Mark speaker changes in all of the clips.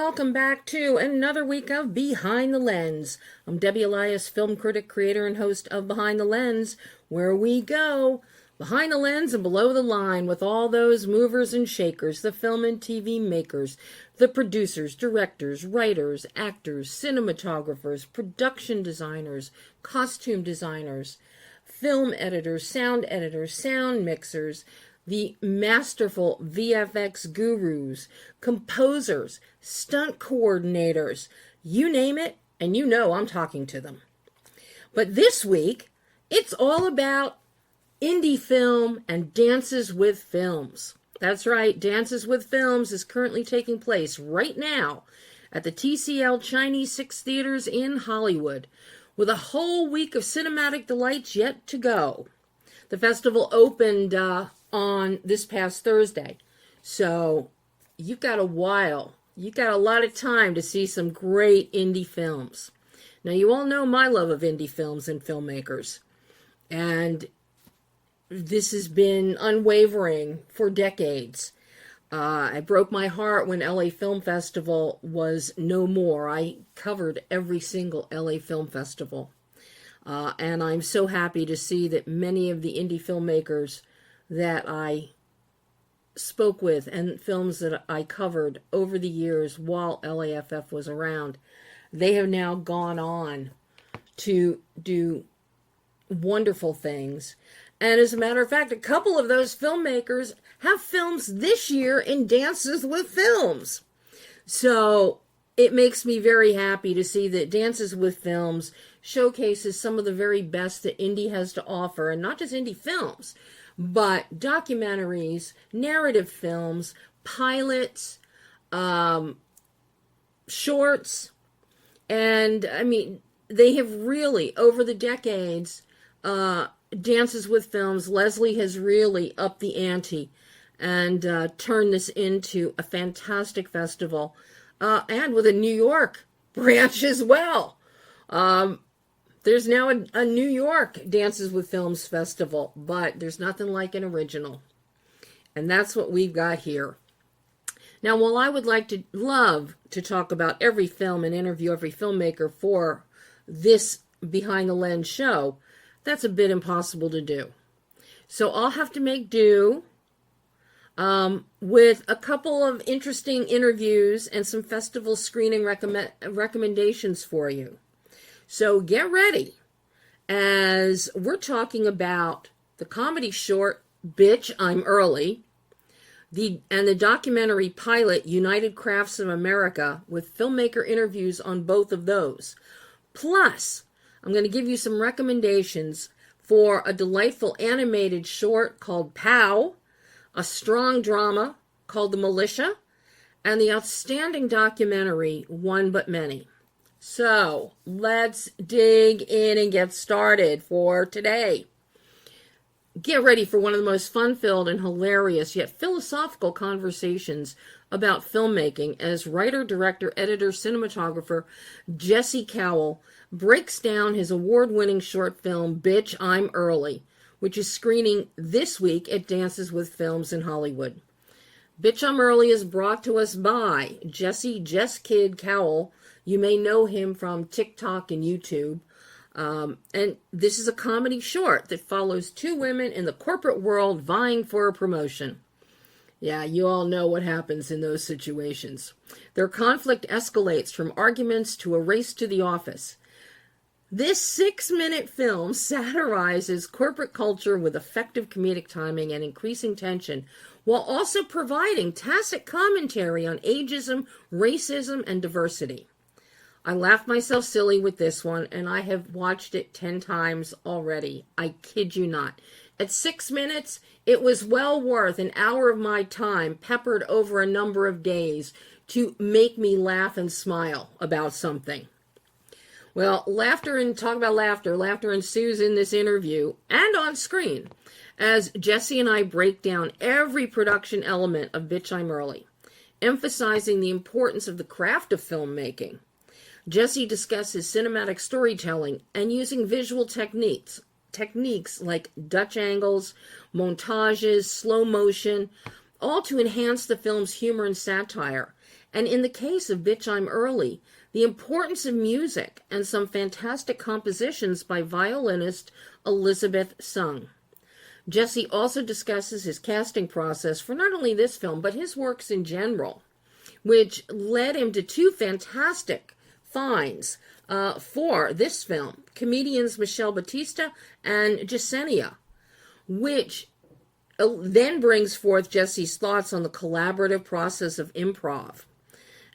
Speaker 1: welcome back to another week of Behind the Lens. I'm Debbie Elias, film critic, creator, and host of Behind the Lens, where we go behind the lens and below the line with all those movers and shakers, the film and TV makers, the producers, directors, writers, actors, cinematographers, production designers, costume designers, film editors, sound mixers, the masterful VFX gurus, composers, stunt coordinators, you name it, and you know I'm talking to them. But this week, it's all about indie film and Dances with Films. That's right, Dances with Films is currently taking place right now at the TCL Chinese 6 theaters in Hollywood, with a whole week of cinematic delights yet to go. The festival opened on this past Thursday. So you've got a while. You've got a lot of time to see some great indie films. Now, you all know my love of indie films and filmmakers. And this has been unwavering for decades. I broke my heart when LA Film Festival was no more. I covered every single LA Film Festival. And I'm so happy to see that many of the indie filmmakers that I spoke with and films that I covered over the years while LAFF was around, they have now gone on to do wonderful things. And as a matter of fact, a couple of those filmmakers have films this year in Dances with Films. So it makes me very happy to see that Dances with Films showcases some of the very best that indie has to offer, and not just indie films, but documentaries, narrative films, pilots, shorts, and I mean, they have really, over the decades, Dances with Films, Leslie has really upped the ante and turned this into a fantastic festival, and with a New York branch as well. There's now a New York Dances with Films festival, but there's nothing like an original. And that's what we've got here. Now, while I would love to talk about every film and interview every filmmaker for this Behind the Lens show, that's a bit impossible to do. So I'll have to make do with a couple of interesting interviews and some festival screening recommendations for you. So get ready, as we're talking about the comedy short, Bitch, I'm Early, and the documentary pilot, United Crafts of America, with filmmaker interviews on both of those. Plus, I'm going to give you some recommendations for a delightful animated short called Pow, a strong drama called The Militia, and the outstanding documentary, One But Many. So, let's dig in and get started for today. Get ready for one of the most fun-filled and hilarious yet philosophical conversations about filmmaking as writer, director, editor, cinematographer Jesse Cowell breaks down his award-winning short film, Bitch, I'm Early, which is screening this week at Dances with Films in Hollywood. Bitch, I'm Early is brought to us by Jess Kid Cowell. You may know him from TikTok and YouTube. And this is a comedy short that follows two women in the corporate world vying for a promotion. Yeah, you all know what happens in those situations. Their conflict escalates from arguments to a race to the office. This 6-minute film satirizes corporate culture with effective comedic timing and increasing tension, while also providing tacit commentary on ageism, racism, and diversity. I laughed myself silly with this one, and I have watched it 10 times already. I kid you not. At 6 minutes, it was well worth an hour of my time, peppered over a number of days, to make me laugh and smile about something. Well, laughter ensues in this interview and on screen, as Jesse and I break down every production element of Bitch, I'm Early, emphasizing the importance of the craft of filmmaking. Jesse discusses cinematic storytelling and using visual techniques like Dutch angles, montages, slow motion, all to enhance the film's humor and satire, and in the case of Bitch I'm Early, the importance of music and some fantastic compositions by violinist Elizabeth Sung. Jesse also discusses his casting process for not only this film, but his works in general, which led him to two fantastic finds for this film, comedians Michelle Batista and Yesenia, which then brings forth Jesse's thoughts on the collaborative process of improv.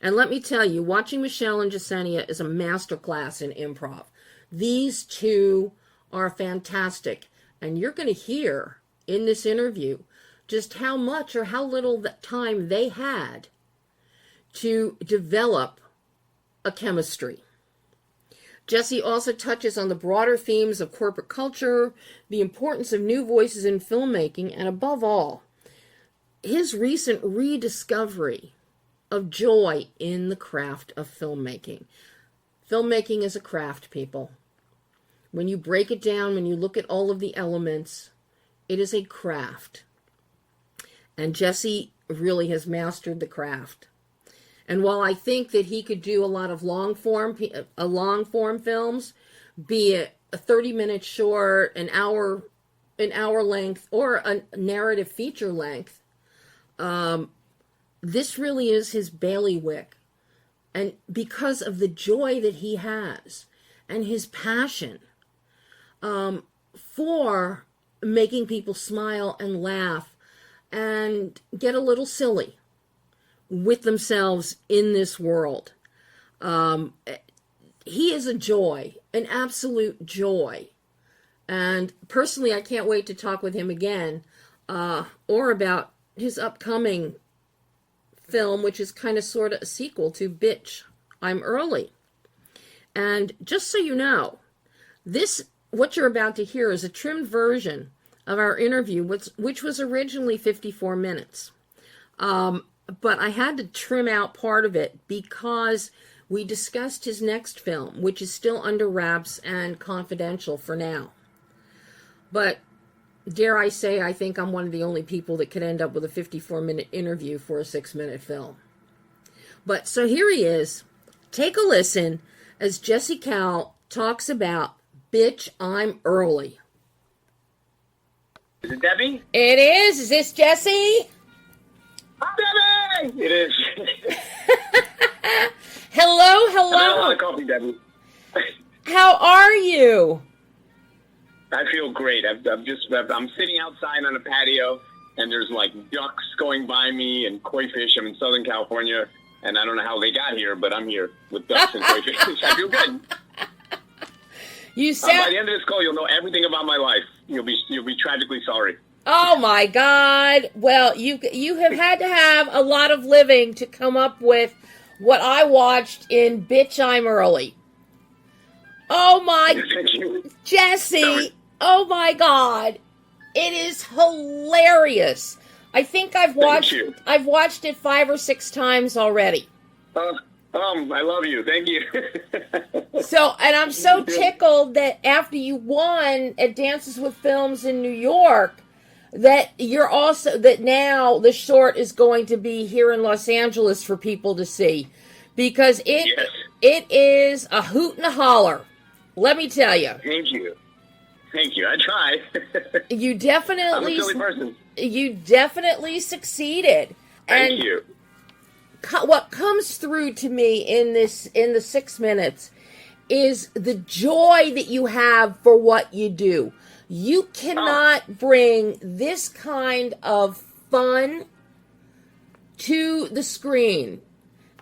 Speaker 1: And let me tell you, watching Michelle and Yesenia is a masterclass in improv. These two are fantastic. And you're going to hear in this interview just how much or how little time they had to develop a chemistry. Jesse also touches on the broader themes of corporate culture, the importance of new voices in filmmaking, and above all, his recent rediscovery of joy in the craft of filmmaking. Filmmaking is a craft, people. When you break it down, when you look at all of the elements, it is a craft. And Jesse really has mastered the craft. And while I think that he could do a lot of long form films, be it a 30-minute short, an hour length, or a narrative feature length, this really is his bailiwick. And because of the joy that he has and his passion for making people smile and laugh and get a little silly with themselves in this world. He is a joy, an absolute joy. And personally, I can't wait to talk with him again or about his upcoming film, which is kind of sort of a sequel to Bitch I'm Early. And just so you know, what you're about to hear is a trimmed version of our interview, which was originally 54 minutes. But I had to trim out part of it because we discussed his next film, which is still under wraps and confidential for now. But dare I say, I think I'm one of the only people that could end up with a 54-minute interview for a 6-minute film. But so here he is. Take a listen as Jesse Cowell talks about Bitch I'm Early.
Speaker 2: Is it Debbie?
Speaker 1: It is. Is this Jesse?
Speaker 2: Hi, Debbie! It is.
Speaker 1: Hello.
Speaker 2: I had a lot of coffee, Debbie.
Speaker 1: How are you?
Speaker 2: I feel great. I'm sitting outside on a patio, and there's like ducks going by me and koi fish. I'm in Southern California, and I don't know how they got here, but I'm here with ducks and koi fish. I feel good.
Speaker 1: You sound...
Speaker 2: by the end of this call, you'll know everything about my life. You'll be tragically sorry.
Speaker 1: Oh my God! Well, you have had to have a lot of living to come up with what I watched in Bitch I'm Early. Oh my,
Speaker 2: Thank you.
Speaker 1: Jesse!
Speaker 2: Sorry.
Speaker 1: Oh my God! It is hilarious. I think I've watched it 5 or 6 times already.
Speaker 2: I love you. Thank you.
Speaker 1: And I'm so tickled that after you won at Dances with Films in New York, that now the short is going to be here in Los Angeles for people to see, because it is a hoot and a holler. Let me tell you.
Speaker 2: Thank you. I try.
Speaker 1: You definitely.
Speaker 2: I'm a silly person.
Speaker 1: You definitely succeeded.
Speaker 2: Thank you.
Speaker 1: What comes through to me in the 6 minutes is the joy that you have for what you do. You cannot bring this kind of fun to the screen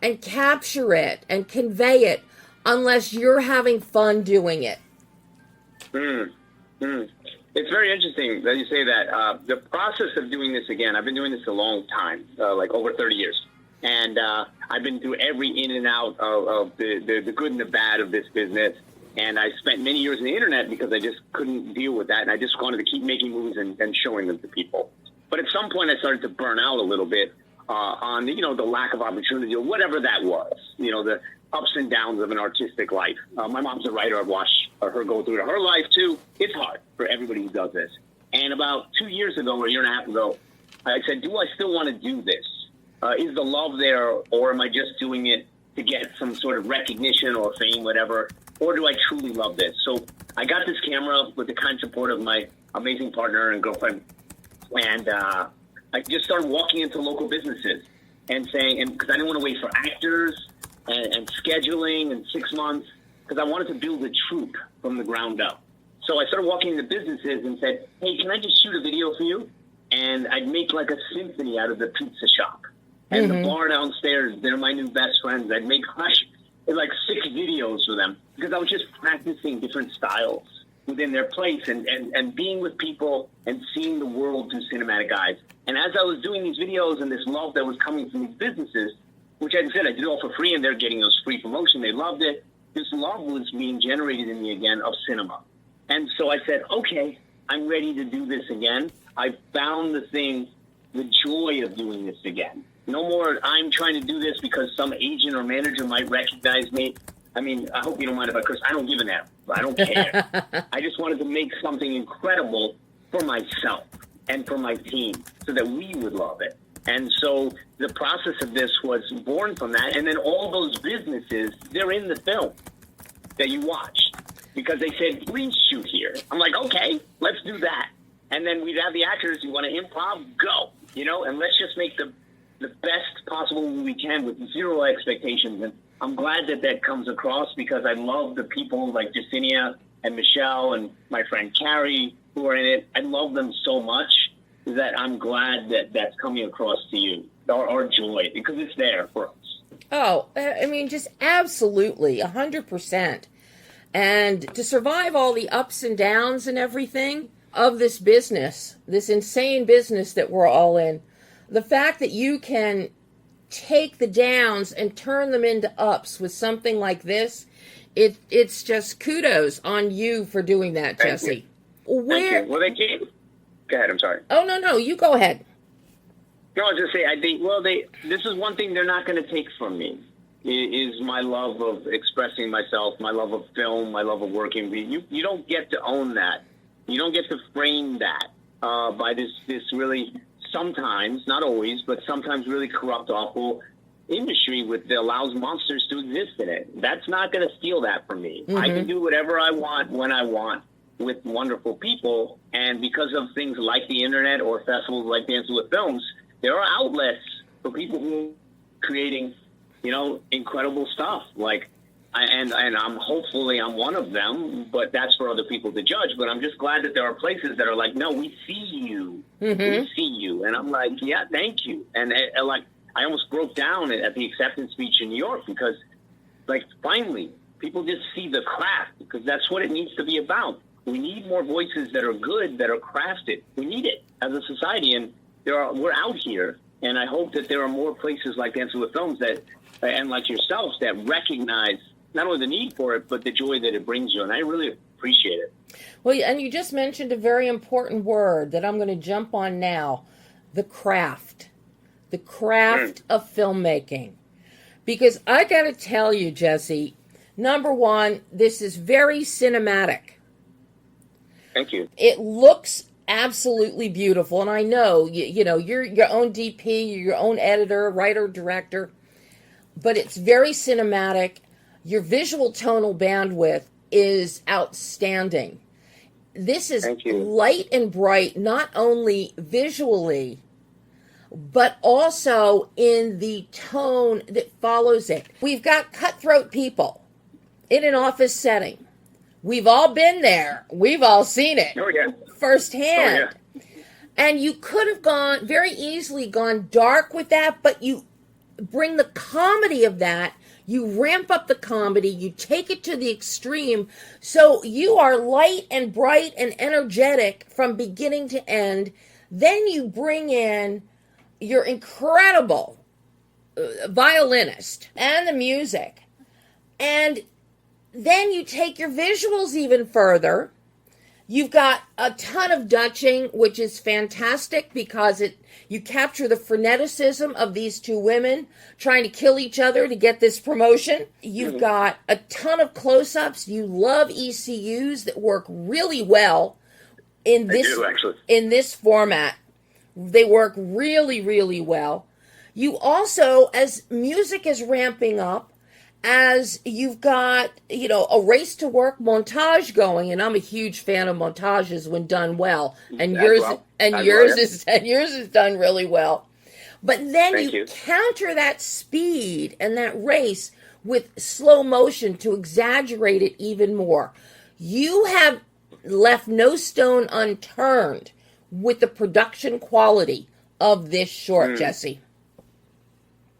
Speaker 1: and capture it and convey it unless you're having fun doing it.
Speaker 2: It's very interesting that you say that. The process of doing this again, I've been doing this a long time, like over 30 years. And I've been through every in and out of the good and the bad of this business. And I spent many years on the internet because I just couldn't deal with that. And I just wanted to keep making movies and showing them to people. But at some point I started to burn out a little bit on the lack of opportunity or whatever that was, the ups and downs of an artistic life. My mom's a writer. I've watched her go through her life too. It's hard for everybody who does this. And about 2 years ago, or a year and a half ago, I said, do I still want to do this? Is the love there, or am I just doing it to get some sort of recognition or fame, whatever? Or do I truly love this? So I got this camera with the kind support of my amazing partner and girlfriend, and I just started walking into local businesses and saying, and because I didn't want to wait for actors and scheduling and 6 months, because I wanted to build a troupe from the ground up. So I started walking into businesses and said, hey, can I just shoot a video for you? And I'd make like a symphony out of the pizza shop. And the bar downstairs, they're my new best friends. I'd make like 6 videos for them because I was just practicing different styles within their place and being with people and seeing the world through cinematic eyes. And as I was doing these videos and this love that was coming from these businesses, which I said I did all for free and they're getting those free promotion, they loved it. This love was being generated in me again of cinema. And so I said, okay, I'm ready to do this again. I found the joy of doing this again. No more, I'm trying to do this because some agent or manager might recognize me. I mean, I hope you don't mind if I curse. I don't give a damn. I don't care. I just wanted to make something incredible for myself and for my team so that we would love it. And so the process of this was born from that. And then all those businesses, they're in the film that you watch because they said, please shoot here. I'm like, okay, let's do that. And then we'd have the actors, you want to improv? Go, and let's just make the best possible we can with 0 expectations. And I'm glad that comes across because I love the people like Jacinia and Michelle and my friend Carrie who are in it. I love them so much that I'm glad that that's coming across to you, our joy, because it's there for us.
Speaker 1: Oh, I mean, just absolutely, 100%. And to survive all the ups and downs and everything of this business, this insane business that we're all in, the fact that you can take the downs and turn them into ups with something like this, it's just kudos on you for doing that, Jesse.
Speaker 2: Thank you. Well, they can't. Go ahead, I'm sorry.
Speaker 1: Oh, no, you go ahead.
Speaker 2: No, I was just say, this is one thing they're not going to take from me, is my love of expressing myself, my love of film, my love of working. You don't get to own that. You don't get to frame that by this really sometimes, not always, but sometimes really corrupt, awful industry that allows monsters to exist in it. That's not going to steal that from me. I can do whatever I want when I want with wonderful people. And because of things like the internet or festivals like Dancing with Films, there are outlets for people who are creating, incredible stuff. And I'm hopefully I'm one of them, but that's for other people to judge. But I'm just glad that there are places that are like, no, we see you. We see you. And I'm like, yeah, thank you. And I almost broke down at the acceptance speech in New York because finally people just see the craft because that's what it needs to be about. We need more voices that are good, that are crafted. We need it as a society. And we're out here. And I hope that there are more places like Dancing with Films and like yourselves that recognize not only the need for it, but the joy that it brings you. And I really appreciate it.
Speaker 1: Well, and you just mentioned a very important word that I'm going to jump on now, the craft. The craft of filmmaking. Because I got to tell you, Jesse, number one, this is very cinematic.
Speaker 2: Thank you.
Speaker 1: It looks absolutely beautiful. And I know, you're your own DP, you're your own editor, writer, director. But it's very cinematic. Your visual tonal bandwidth is outstanding. This is light and bright, not only visually, but also in the tone that follows it. We've got cutthroat people in an office setting. We've all been there. We've all seen it firsthand. And you could have very easily gone dark with that, but you bring the comedy of that, you ramp up the comedy, you take it to the extreme, so you are light and bright and energetic from beginning to end. Then you bring in your incredible violinist and the music, and then you take your visuals even further. You've got a ton of Dutching, which is fantastic because you capture the freneticism of these two women trying to kill each other to get this promotion. You've got a ton of close-ups. You love ECUs that work really well in this format. They work really, really well. You also, as music is ramping up, as you've got, a race to work montage going, and I'm a huge fan of montages when done well, and yours is done really well. But then you counter that speed and that race with slow motion to exaggerate it even more. You have left no stone unturned with the production quality of this short, Jesse.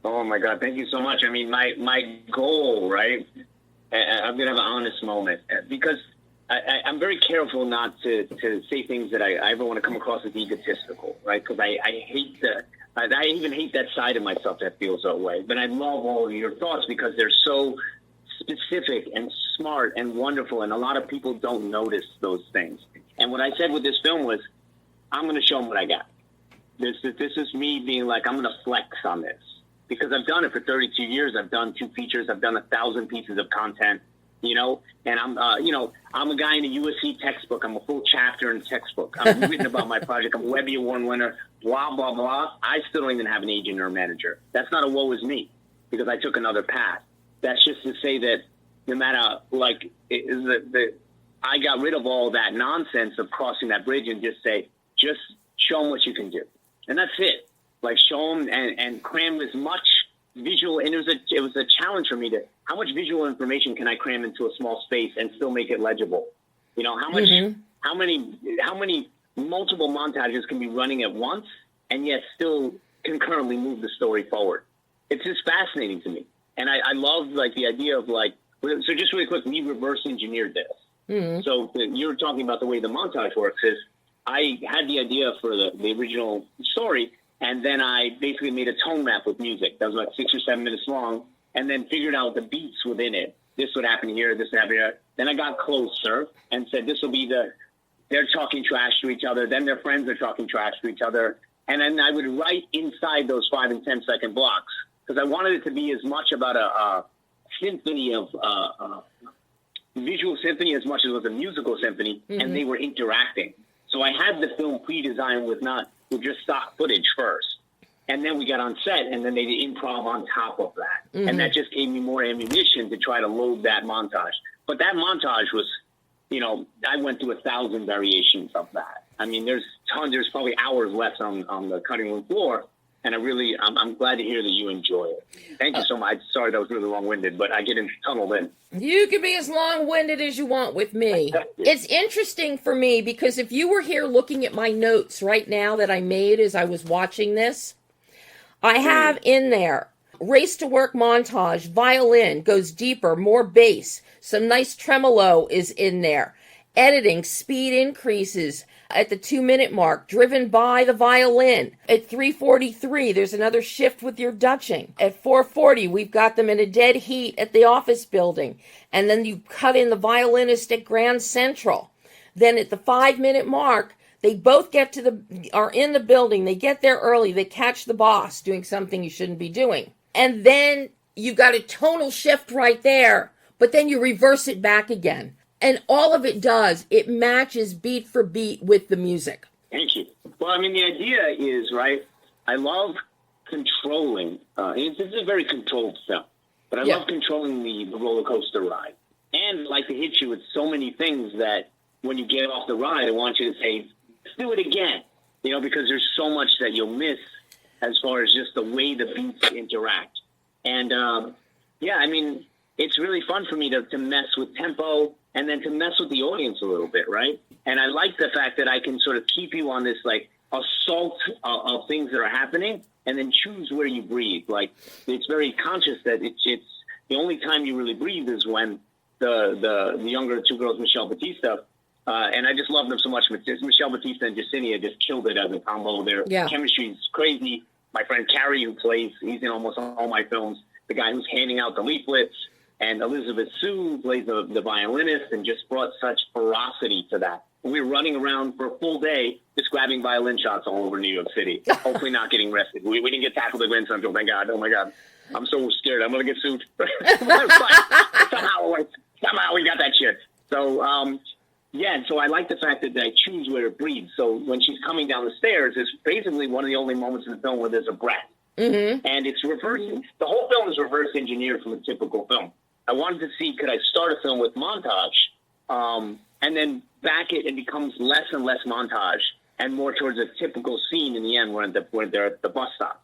Speaker 2: Oh my God! Thank you so much. I mean, my goal, right? I'm gonna have an honest moment because I'm very careful not to say things that I ever want to come across as egotistical, right? Because I hate I even hate that side of myself that feels that way. But I love all of your thoughts because they're so specific and smart and wonderful, and a lot of people don't notice those things. And what I said with this film was, I'm going to show them what I got. This is me being like, I'm going to flex on this. Because I've done it for 32 years. I've done 2 features. I've done 1,000 pieces of content, and I'm a guy in a USC textbook. I'm a full chapter in a textbook. I've written about my project. I'm a Webby Award winner, blah, blah, blah. I still don't even have an agent or a manager. That's not a woe is me because I took another path. That's just to say that no matter, I got rid of all that nonsense of crossing that bridge and just show them what you can do. And that's it. Like, show them and cram as much visual, and it was a challenge for me to, how much visual information can I cram into a small space and still make it legible? How many multiple montages can be running at once and yet still concurrently move the story forward? It's just fascinating to me. And I love, the idea of, so just really quick, we reverse engineered this. Mm-hmm. So you were talking about the way the montage works is I had the idea for the original story, and then I basically made a tone map with music. That was about 6 or 7 minutes long, and then figured out the beats within it. This would happen here, this would happen here. Then I got closer and said this will be they're talking trash to each other, then their friends are talking trash to each other. And then I would write inside those 5 and 10 second blocks because I wanted it to be as much about a symphony of visual symphony as much as it was a musical symphony, and they were interacting. So I had the film pre-designed with just stock footage first. And then we got on set, and then they did improv on top of that. Mm-hmm. And that just gave me more ammunition to try to load that montage. But that montage was, I went through 1,000 variations of that. I mean, there's probably hours left on the cutting room floor. And I'm glad to hear that you enjoy it. Thank you so much. Sorry that was really long-winded, but I get tunneled in.
Speaker 1: You can be as long-winded as you want with me. It's interesting for me because if you were here looking at my notes right now that I made as I was watching this, I have in there, race to work montage, violin, goes deeper, more bass, some nice tremolo is in there. Editing, speed increases at the 2-minute mark, driven by the violin. At 3:43, there's another shift with your Dutching. At 4:40, we've got them in a dead heat at the office building. And then you cut in the violinist at Grand Central. Then at the 5-minute mark, they both are in the building. They get there early. They catch the boss doing something you shouldn't be doing. And then you've got a tonal shift right there, but then you reverse it back again. And all of it does, it matches beat for beat with the music.
Speaker 2: Thank you. Well, I mean, the idea is, right, I love controlling. This is a very controlled film, but I love controlling the roller coaster ride. And I like to hit you with so many things that when you get off the ride, I want you to say, let's do it again. Because there's so much that you'll miss as far as just the way the beats interact. And, I mean, it's really fun for me to mess with tempo and then to mess with the audience a little bit, right? And I like the fact that I can sort of keep you on this, assault of things that are happening and then choose where you breathe. It's very conscious that it's the only time you really breathe is when the younger 2 girls, Michelle Batista, and I just love them so much. Michelle Batista and Jacinia just killed it as a combo. Their chemistry is crazy. My friend Carrie, he's in almost all my films, the guy who's handing out the leaflets, and Elizabeth Sue plays the violinist and just brought such ferocity to that. We were running around for a full day just grabbing violin shots all over New York City, hopefully not getting arrested. We didn't get tackled at Grand Central, thank God. Oh, my God. I'm so scared. I'm going to get sued. Somehow we got that shit. So, so I like the fact that I choose where it breathes. So when she's coming down the stairs, it's basically one of the only moments in the film where there's a breath. And it's reverse. The whole film is reverse engineered from a typical film. I wanted to see, could I start a film with montage, and then back it becomes less and less montage and more towards a typical scene in the end where they're at the bus stop,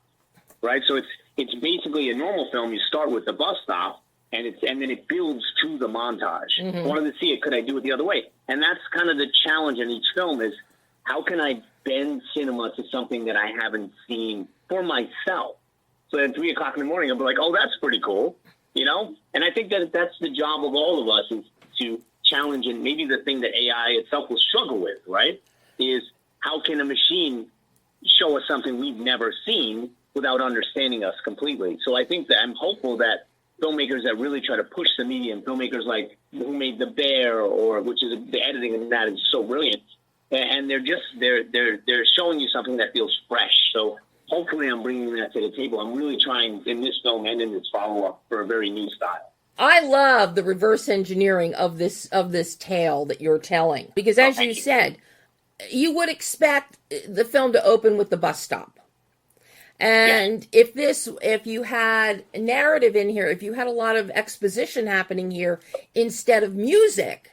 Speaker 2: right? So it's basically a normal film. You start with the bus stop, and then it builds to the montage. I wanted to see it. Could I do it the other way? And that's kind of the challenge in each film is how can I bend cinema to something that I haven't seen for myself? So at 3 o'clock in the morning, I'll be like, oh, that's pretty cool, you know? And I think that that's the job of all of us is to challenge, and maybe the thing that AI itself will struggle with, right, is how can a machine show us something we've never seen without understanding us completely? So I think that I'm hopeful that filmmakers that really try to push the medium, filmmakers like who made The Bear, or which is the editing in that is so brilliant, and they're showing you something that feels fresh. So hopefully I'm bringing that to the table. I'm really trying in this film and in this follow-up for a very new style.
Speaker 1: I love the reverse engineering of this tale that you're telling, because as you said, you would expect the film to open with the bus stop. And if you had narrative in here, if you had a lot of exposition happening here instead of music,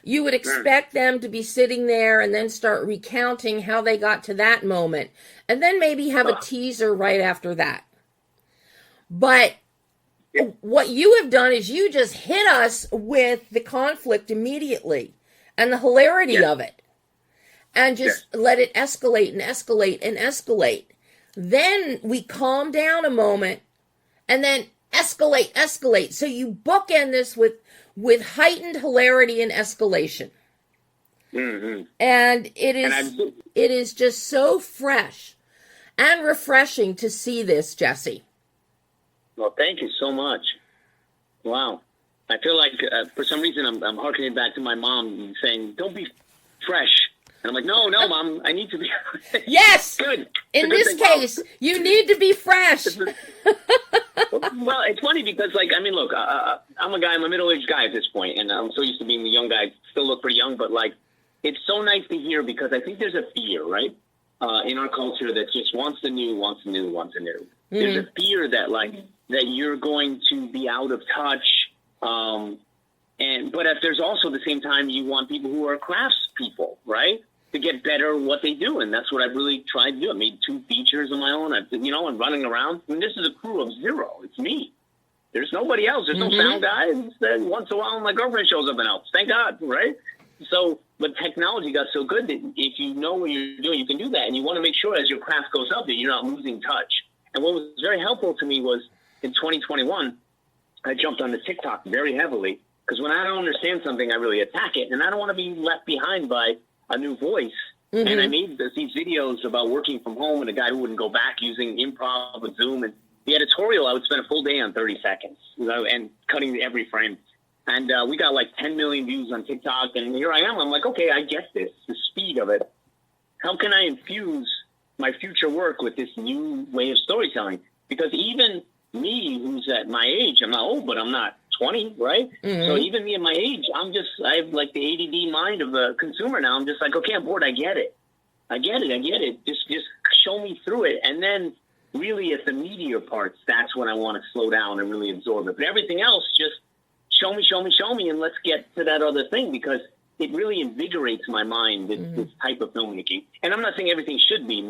Speaker 1: you would expect them to be sitting there and then start recounting how they got to that moment, and then maybe have a teaser right after that. But what you have done is you just hit us with the conflict immediately and the hilarity of it, and just let it escalate and escalate and escalate. Then we calm down a moment, and then escalate. So you bookend this with heightened hilarity and escalation. And it is just so fresh and refreshing to see this, Jesse.
Speaker 2: Well, thank you so much. Wow. I feel like for some reason I'm harkening back to my mom saying, don't be fresh. And I'm like, no, Mom, I need to be.
Speaker 1: Yes.
Speaker 2: Good.
Speaker 1: In this case, you need to be fresh.
Speaker 2: Well, it's funny because, like, I mean, look, I'm a middle-aged guy at this point, and I'm so used to being the young guy. Still look pretty young, but, like, it's so nice to hear because I think there's a fear, right, in our culture that just wants the new. There's a fear that, like, that you're going to be out of touch. But if there's also at the same time you want people who are craftspeople, right, to get better at what they do, and that's what I've really tried to do. I made 2 features of my own. I'm running around. I mean, this is a crew of 0. It's me. There's nobody else. There's no sound guy. And once in a while, my girlfriend shows up and helps. Thank God, right? So, but technology got so good that if you know what you're doing, you can do that, and you want to make sure as your craft goes up that you're not losing touch. And what was very helpful to me was in 2021, I jumped onto TikTok very heavily. Because when I don't understand something, I really attack it. And I don't want to be left behind by a new voice. And I made these videos about working from home and a guy who wouldn't go back using improv with Zoom. And the editorial, I would spend a full day on 30 seconds, and cutting every frame. And we got like 10 million views on TikTok. And here I am. I'm like, okay, I get this, the speed of it. How can I infuse my future work with this new way of storytelling? Because even me, who's at my age, I'm not old, but I'm not 20, right? So even me at my age, I have like the ADD mind of a consumer now. I'm just like, okay, I'm bored. I get it. Just show me through it. And then really at the meteor parts, that's when I want to slow down and really absorb it. But everything else, just show me, and let's get to that other thing, because it really invigorates my mind, this type of filmmaking. And I'm not saying everything should be,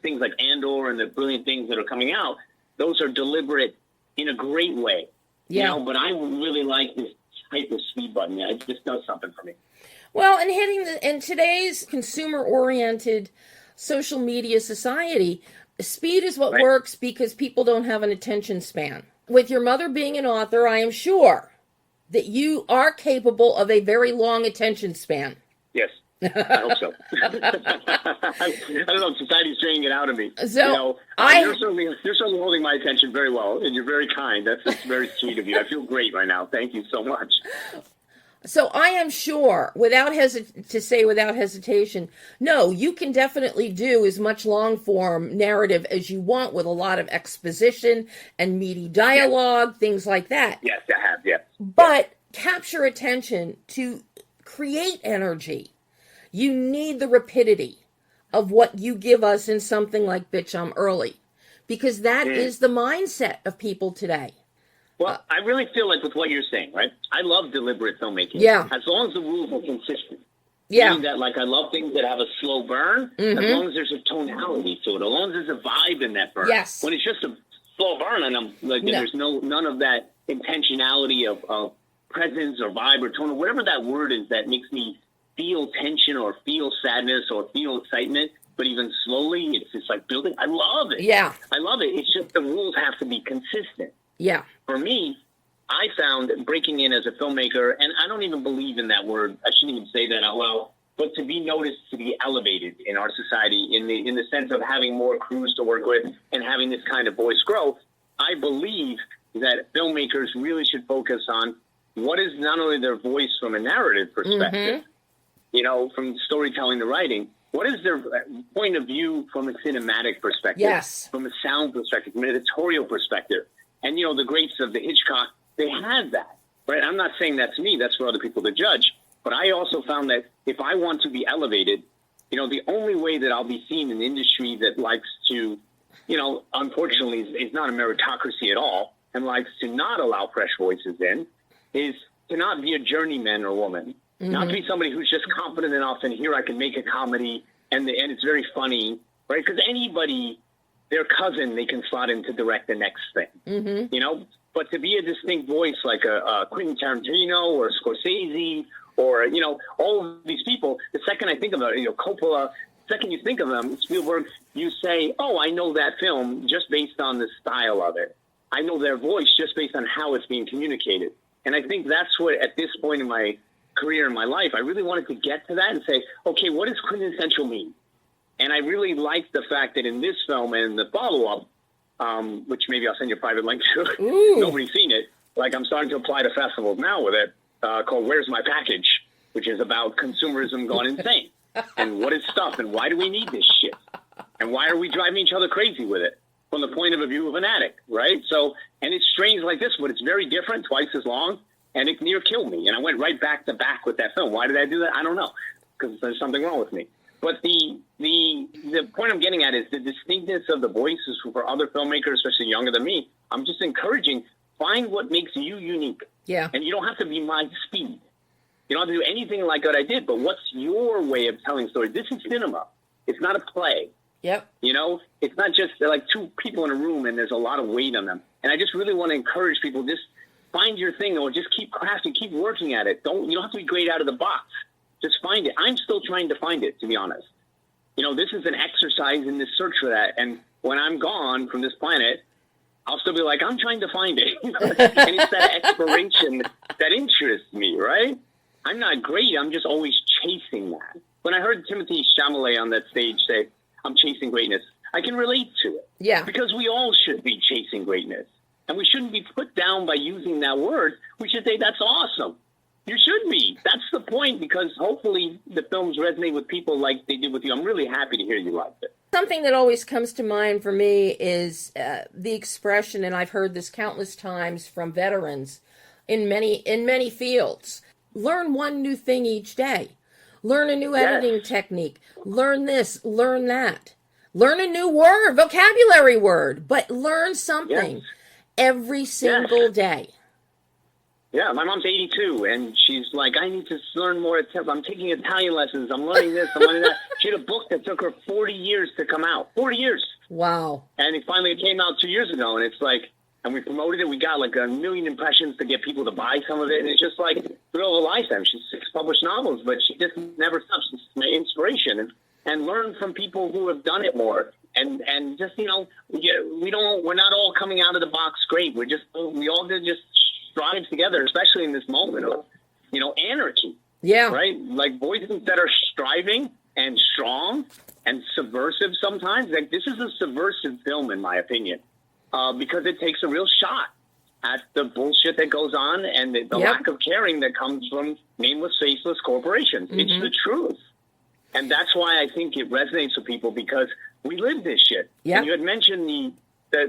Speaker 2: things like Andor and the brilliant things that are coming out. Those are deliberate in a great way.
Speaker 1: Yeah.
Speaker 2: But I really like this type of speed button. It just does something for me.
Speaker 1: Well, and in today's consumer-oriented social media society, speed is what works because people don't have an attention span. With your mother being an author, I am sure that you are capable of a very long attention span.
Speaker 2: Yes. I hope so. I don't know. Society's draining it out of me.
Speaker 1: So
Speaker 2: you're certainly holding my attention very well, and you're very kind. That's very sweet of you. I feel great right now. Thank you so much.
Speaker 1: So I am sure, without hesitation, no, you can definitely do as much long-form narrative as you want with a lot of exposition and meaty dialogue, things like that.
Speaker 2: Yes, I have. Yes.
Speaker 1: But capture attention to create energy. You need the rapidity of what you give us in something like Bitch, I'm Early. because that is the mindset of people today.
Speaker 2: Well, I really feel like with what you're saying, right? I love deliberate filmmaking.
Speaker 1: Yeah.
Speaker 2: As long as the rules are consistent.
Speaker 1: Yeah.
Speaker 2: Meaning that, like, I love things that have a slow burn, as long as there's a tonality to it, as long as there's a vibe in that burn.
Speaker 1: Yes.
Speaker 2: When it's just a slow burn and I'm like,
Speaker 1: No.
Speaker 2: there's none of that intentionality of presence or vibe or tone or whatever that word is that makes me feel tension or feel sadness or feel excitement, but even slowly, it's just like building. I love it.
Speaker 1: Yeah.
Speaker 2: I love it. It's just the rules have to be consistent.
Speaker 1: Yeah.
Speaker 2: For me, I found breaking in as a filmmaker, and I don't even believe in that word. I shouldn't even say that out loud. But to be noticed, to be elevated in our society, in the sense of having more crews to work with and having this kind of voice growth, I believe that filmmakers really should focus on what is not only their voice from a narrative perspective, you know, from storytelling to writing, what is their point of view from a cinematic perspective,
Speaker 1: Yes.
Speaker 2: from a sound perspective, from an editorial perspective. And, you know, the greats of the Hitchcock, they had that, right? I'm not saying that's me. That's for other people to judge. But I also found that if I want to be elevated, you know, the only way that I'll be seen in an industry that likes to, you know, unfortunately is not a meritocracy at all and likes to not allow fresh voices in, is to not be a journeyman or woman, not be somebody who's just confident enough and here I can make a comedy and it's very funny, right? Because anybody, their cousin, they can slot in to direct the next thing, you know? But to be a distinct voice like a Quentin Tarantino or Scorsese or, you know, all of these people, the second I think about it, you know, Coppola, the second you think of them, Spielberg, you say, oh, I know that film just based on the style of it. I know their voice just based on how it's being communicated. And I think that's what, at this point in my career, in my life, I really wanted to get to that and say, okay, what does quintessential mean? And I really liked the fact that in this film and the follow-up, which maybe I'll send you a private link to. Nobody's seen it. Like, I'm starting to apply to festivals now with it, called Where's My Package, which is about consumerism gone insane. And what is stuff, and why do we need this shit? And why are we driving each other crazy with it? From the point of view of an addict, right? So, and it's strange like this, but it's very different, twice as long, and it near killed me. And I went right back to back with that film. Why did I do that? I don't know, because there's something wrong with me. But the point I'm getting at is the distinctness of the voices for other filmmakers, especially younger than me. I'm just encouraging, find what makes you unique.
Speaker 1: Yeah.
Speaker 2: And you don't have to be my speed. You don't have to do anything like what I did, but what's your way of telling stories? This is cinema. It's not a play.
Speaker 1: Yep.
Speaker 2: You know, it's not just like two people in a room and there's a lot of weight on them. And I just really want to encourage people, just find your thing or just keep crafting, keep working at it. You don't have to be great out of the box. Just find it. I'm still trying to find it, to be honest. You know, this is an exercise in this search for that. And when I'm gone from this planet, I'll still be like, I'm trying to find it. And it's that exploration that interests me, right? I'm not great. I'm just always chasing that. When I heard Timothée Chalamet on that stage say, I'm chasing greatness, I can relate to it.
Speaker 1: Yeah.
Speaker 2: Because we all should be chasing greatness. And we shouldn't be put down by using that word. We should say, that's awesome. You should be. That's the point, because hopefully the films resonate with people like they did with you. I'm really happy to hear you liked it.
Speaker 1: Something that always comes to mind for me is the expression, and I've heard this countless times from veterans in many fields. Learn one new thing each day. Learn a new editing technique. Learn this, learn that. Learn a new word, vocabulary word, but learn something every single day.
Speaker 2: Yeah, my mom's 82, and she's like, I need to learn more. I'm taking Italian lessons. I'm learning this. I'm learning that. She had a book that took her 40 years to come out. 40 years.
Speaker 1: Wow.
Speaker 2: And it finally came out 2 years ago, and it's like, and we promoted it. We got like 1 million impressions to get people to buy some of it, and it's just like thrill of a lifetime. She's 6 published novels, but she just never stops. It's my inspiration, and learn from people who have done it more. And just, you know, we're not all coming out of the box great. We all did just strive together, especially in this moment of, you know, anarchy. Yeah. Right? Like voices that are striving and strong and subversive sometimes. Like, this is a subversive film, in my opinion, because it takes a real shot at the bullshit that goes on and the lack of caring that comes from nameless, faceless corporations. Mm-hmm. It's the truth. And that's why I think it resonates with people, because we live this shit. Yeah. And you had mentioned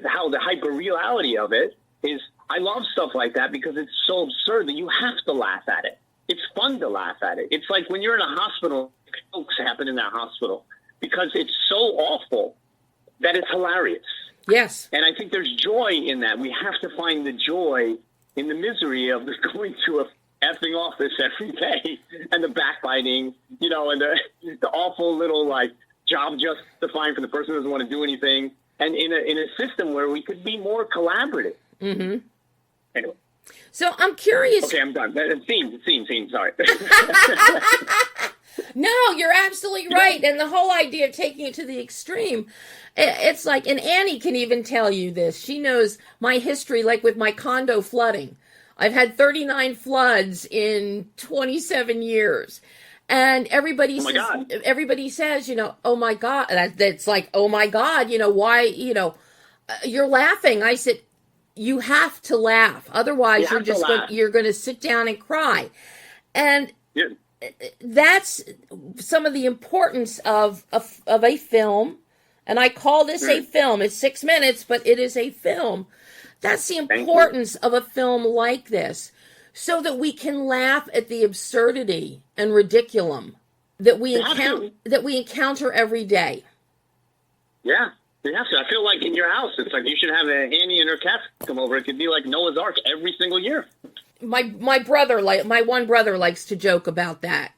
Speaker 2: how the hyper-reality of it is. I love stuff like that because it's so absurd that you have to laugh at it. It's fun to laugh at it. It's like when you're in a hospital, jokes happen in that hospital because it's so awful that it's hilarious.
Speaker 1: Yes.
Speaker 2: And I think there's joy in that. We have to find the joy in the misery of going to a effing office every day and the backbiting, you know, and the awful little like job justifying for the person who doesn't want to do anything, and in a system where we could be more collaborative.
Speaker 1: Mm-hmm.
Speaker 2: Anyway.
Speaker 1: So I'm curious.
Speaker 2: Okay, I'm done. Scene, sorry.
Speaker 1: No, you're absolutely right. And the whole idea of taking it to the extreme, it's like, and Annie can even tell you this. She knows my history, like with my condo flooding. I've had 39 floods in 27 years. And everybody says, you know, oh my God, that's like, oh my God, you know, why, you know, you're laughing. I said, you have to laugh. Otherwise, you're going to sit down and cry. And that's some of the importance of a film. And I call this a film. It's 6 minutes, but it is a film. That's the importance of a film like this, so that we can laugh at the absurdity and ridiculum that we encounter every day. Yeah.
Speaker 2: You have to. I feel like in your house, it's like you should have Annie and her cats come over. It could be like Noah's Ark every single year.
Speaker 1: My one brother likes to joke about that,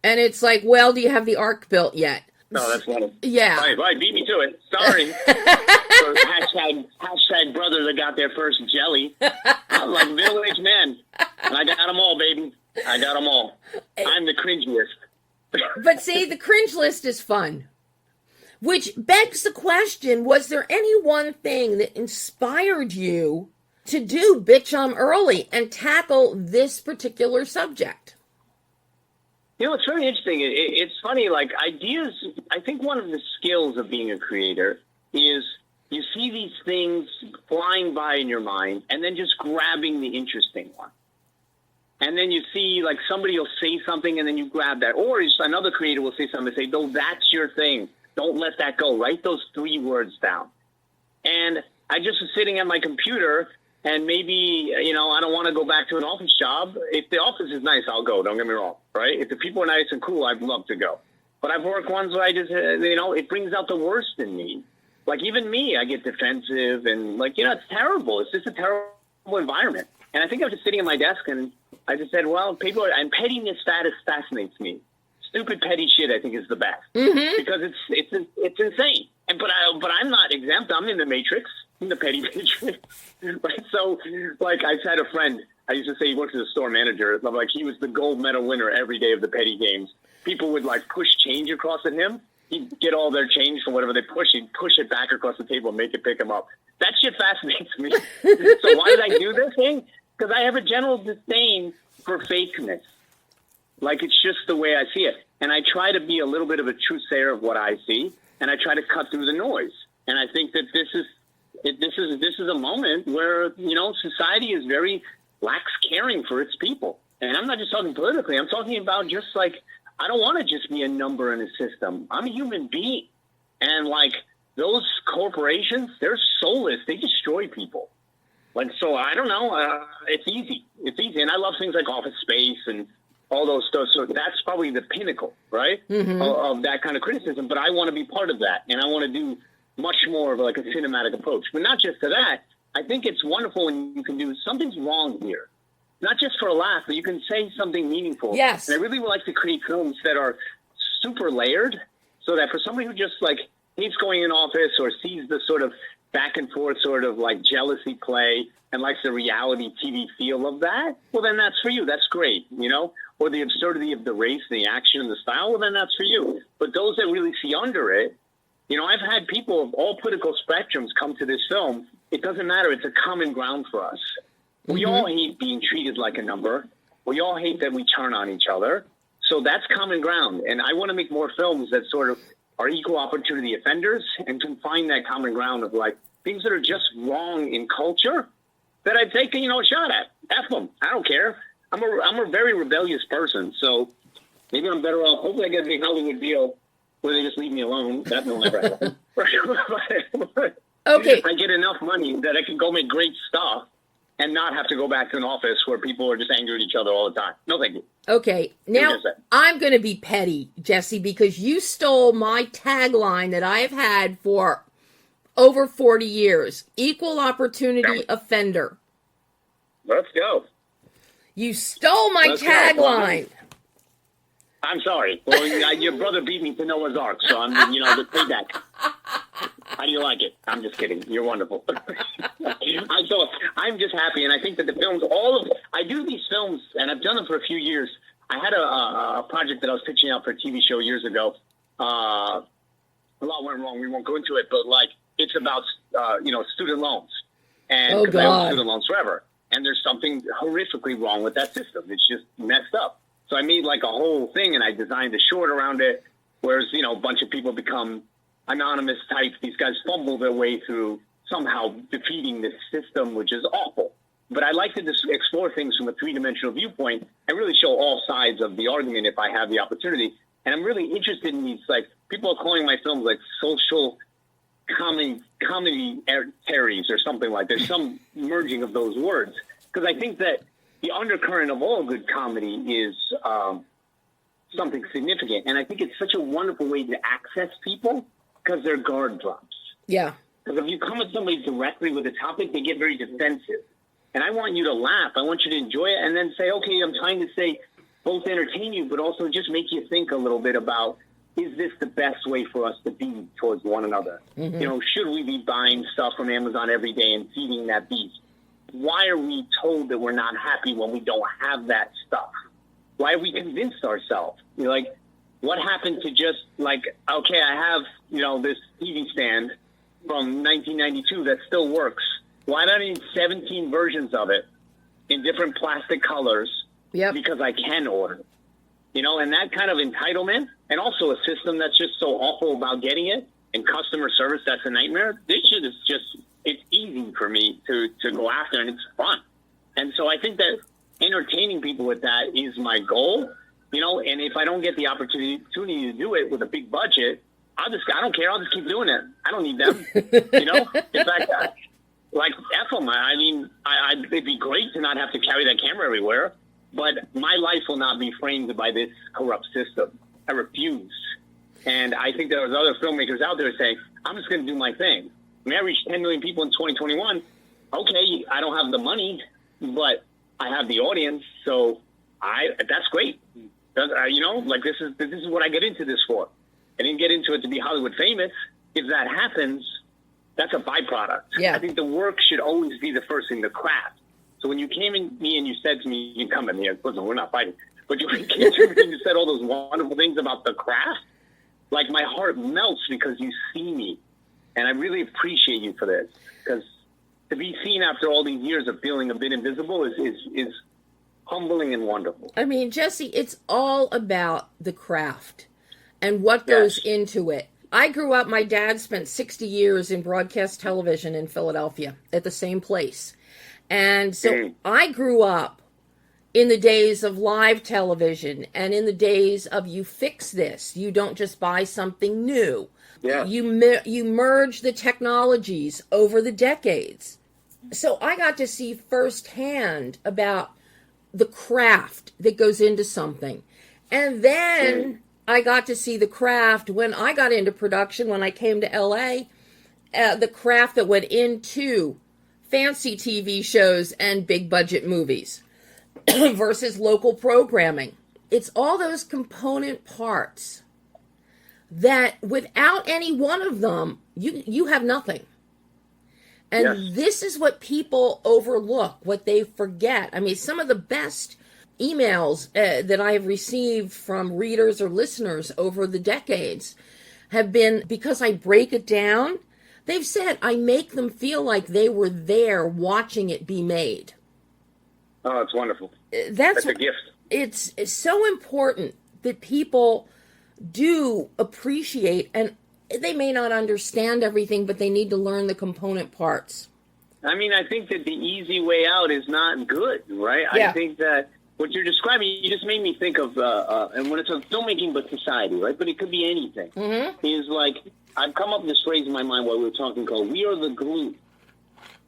Speaker 1: and it's like, well, do you have the ark built yet?
Speaker 2: No, that's funny.
Speaker 1: Yeah.
Speaker 2: Right, beat me to it. Sorry. hashtag brother that got there first jelly. I'm like middle-aged man, and I got them all, baby. I got them all. I'm the cringiest.
Speaker 1: But see, the cringe list is fun. Which begs the question, was there any one thing that inspired you to do Bitch I'm Early and tackle this particular subject?
Speaker 2: You know, it's very interesting. It's funny, like ideas, I think one of the skills of being a creator is you see these things flying by in your mind and then just grabbing the interesting one. And then you see, like, somebody will say something and then you grab that. Or another creator will say something and say, no, that's your thing. Don't let that go. Write those 3 words down. And I just was sitting at my computer, and maybe, you know, I don't want to go back to an office job. If the office is nice, I'll go. Don't get me wrong, right? If the people are nice and cool, I'd love to go. But I've worked ones where I just, you know, it brings out the worst in me. Like, even me, I get defensive and, like, you know, it's terrible. It's just a terrible environment. And I think I was just sitting at my desk, and I just said, well, and pettiness status fascinates me. Stupid petty shit, I think, is the best because it's insane. But I'm not exempt. I'm in the matrix, in the petty matrix. Right? So, like, I've had a friend. I used to say he works as a store manager. Like, he was the gold medal winner every day of the petty games. People would like push change across at him. He'd get all their change from whatever they push. He'd push it back across the table and make it pick him up. That shit fascinates me. So why did I do this thing? Because I have a general disdain for fakeness. Like, it's just the way I see it. And I try to be a little bit of a true sayer of what I see, and I try to cut through the noise. And I think that this is a moment where, you know, society is very lax caring for its people. And I'm not just talking politically. I'm talking about just like, I don't want to just be a number in a system. I'm a human being. And like those corporations, they're soulless. They destroy people. Like, so I don't know. It's easy. It's easy. And I love things like Office Space and all those stuff. So that's probably the pinnacle, right, of that kind of criticism. But I want to be part of that. And I want to do much more of like a cinematic approach. But not just to that. I think it's wonderful when you can do something's wrong here. Not just for a laugh, but you can say something meaningful.
Speaker 1: Yes.
Speaker 2: And I really would like to create films that are super layered so that for somebody who just like hates going in office or sees the sort of back and forth sort of like jealousy play and likes the reality TV feel of that, well, then that's for you. That's great, you know? Or the absurdity of the race, the action, and the style, well, then that's for you. But those that really see under it, you know, I've had people of all political spectrums come to this film. It doesn't matter. It's a common ground for us. We all hate being treated like a number. We all hate that we turn on each other. So that's common ground. And I want to make more films that sort of are equal opportunity offenders and can find that common ground of like things that are just wrong in culture that I take, you know, a shot at. F them. I don't care. I'm a very rebellious person. So maybe I'm better off. Hopefully I get a big Hollywood deal where they just leave me alone. That will never happen.
Speaker 1: Okay.
Speaker 2: I get enough money that I can go make great stuff and not have to go back to an office where people are just angry at each other all the time. No, thank you.
Speaker 1: Okay, now I'm going to be petty, Jesse, because you stole my tagline that I have had for over 40 years. Equal opportunity offender.
Speaker 2: Let's go.
Speaker 1: You stole my tagline.
Speaker 2: I'm sorry. Well, your brother beat me to Noah's Ark, so I'm, the payback. How do you like it? I'm just kidding. You're wonderful. I'm just happy, and I think that the films, I do these films, and I've done them for a few years. I had a project that I was pitching out for a TV show years ago. A lot went wrong. We won't go into it, but it's about student loans, and because I own student loans forever, and there's something horrifically wrong with that system. It's just messed up. So I made a whole thing, and I designed a short around it. Whereas a bunch of people become anonymous types. These guys fumble their way through somehow defeating this system, which is awful. But I like to just explore things from a three-dimensional viewpoint and really show all sides of the argument if I have the opportunity. And I'm really interested in these, people are calling my films social comedy or something like that. There's some merging of those words. Because I think that the undercurrent of all good comedy is something significant. And I think it's such a wonderful way to access people because their guard drops.
Speaker 1: Yeah.
Speaker 2: Because if you come at somebody directly with a topic, they get very defensive. And I want you to laugh. I want you to enjoy it and then say, okay, I'm trying to say both entertain you, but also just make you think a little bit about, is this the best way for us to be towards one another? Mm-hmm. Should we be buying stuff from Amazon every day and feeding that beast? Why are we told that we're not happy when we don't have that stuff? Why have we convinced ourselves? What happened to just okay, I have, this TV stand from 1992 that still works. Why do I need 17 versions of it in different plastic colors? Yep. Because I can order. And that kind of entitlement, and also a system that's just so awful about getting it, and customer service that's a nightmare. This shit is just, it's easy for me to go after, and it's fun. And so I think that entertaining people with that is my goal, and if I don't get the opportunity to do it with a big budget, I don't care. I'll just keep doing it. I don't need them. In fact, F them. I mean, it'd be great to not have to carry that camera everywhere, but my life will not be framed by this corrupt system. I refuse. And I think there's other filmmakers out there saying, I'm just going to do my thing. I mean, I reached 10 million people in 2021. Okay, I don't have the money, but I have the audience, so that's great. This is what I get into this for. I didn't get into it to be Hollywood famous. If that happens, that's a byproduct. Yeah. I think the work should always be the first thing, the craft. So when you came in me and you said to me, you come at me, listen, we're not fighting, but you came to me and you said all those wonderful things about the craft, my heart melts because you see me. And I really appreciate you for this, because to be seen after all these years of feeling a bit invisible is humbling and wonderful.
Speaker 1: I mean, Jesse, it's all about the craft and what goes into it. I grew up, my dad spent 60 years in broadcast television in Philadelphia at the same place. And so I grew up in the days of live television and in the days of you fix this. You don't just buy something new. Yeah. You merge the technologies over the decades. So I got to see firsthand about the craft that goes into something. And then I got to see the craft when I got into production, when I came to LA, the craft that went into fancy TV shows and big budget movies versus local programming. It's all those component parts that without any one of them, you have nothing. And this is what people overlook, what they forget. I mean, some of the best emails that I have received from readers or listeners over the decades have been because I break it down. They've said I make them feel like they were there watching it be made.
Speaker 2: Oh, it's wonderful. That's a gift.
Speaker 1: It's so important that people do appreciate, and they may not understand everything, but they need to learn the component parts.
Speaker 2: I mean, I think that the easy way out is not good, right? Yeah. I think that what you're describing, you just made me think of, and when it's a filmmaking but society, right? But it could be anything. Mm-hmm. Is I've come up with this phrase in my mind while we were talking called, we are the glue,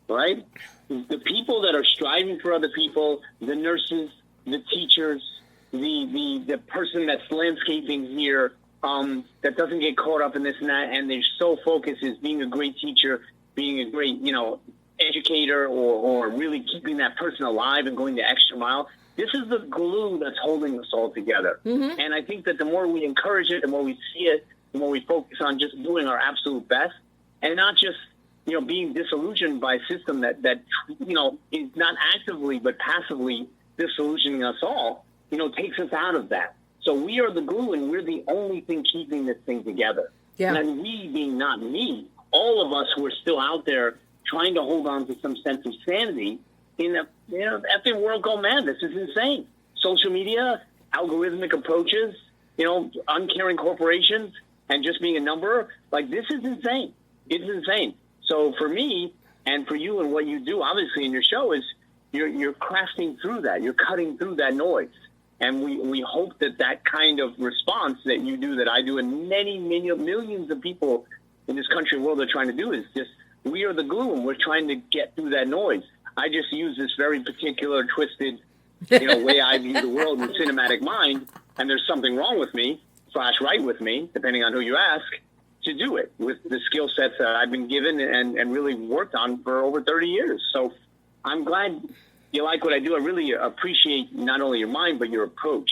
Speaker 2: right? The people that are striving for other people, the nurses, the teachers, the person that's landscaping here, that doesn't get caught up in this and that, and they're so focused as being a great teacher, being a great, educator, or really keeping that person alive and going the extra mile. This is the glue that's holding us all together.
Speaker 1: Mm-hmm.
Speaker 2: And I think that the more we encourage it, the more we see it, the more we focus on just doing our absolute best, and not just, being disillusioned by a system that is not actively but passively disillusioning us all, takes us out of that. So we are the glue, and we're the only thing keeping this thing together.
Speaker 1: Yeah.
Speaker 2: And we being not me, all of us who are still out there trying to hold on to some sense of sanity in the effing world go mad. This is insane. Social media, algorithmic approaches, uncaring corporations, and just being a number. Like, this is insane. It's insane. So for me and for you and what you do, obviously, in your show is you're crafting through that. You're cutting through that noise. And we hope that kind of response that you do, that I do, and many millions of people in this country and world are trying to do is just, we are the glue, and we're trying to get through that noise. I just use this very particular, twisted, way I view the world in cinematic mind, and there's something wrong with me, / right with me, depending on who you ask, to do it with the skill sets that I've been given and really worked on for over 30 years. So I'm glad you like what I do. I really appreciate not only your mind, but your approach.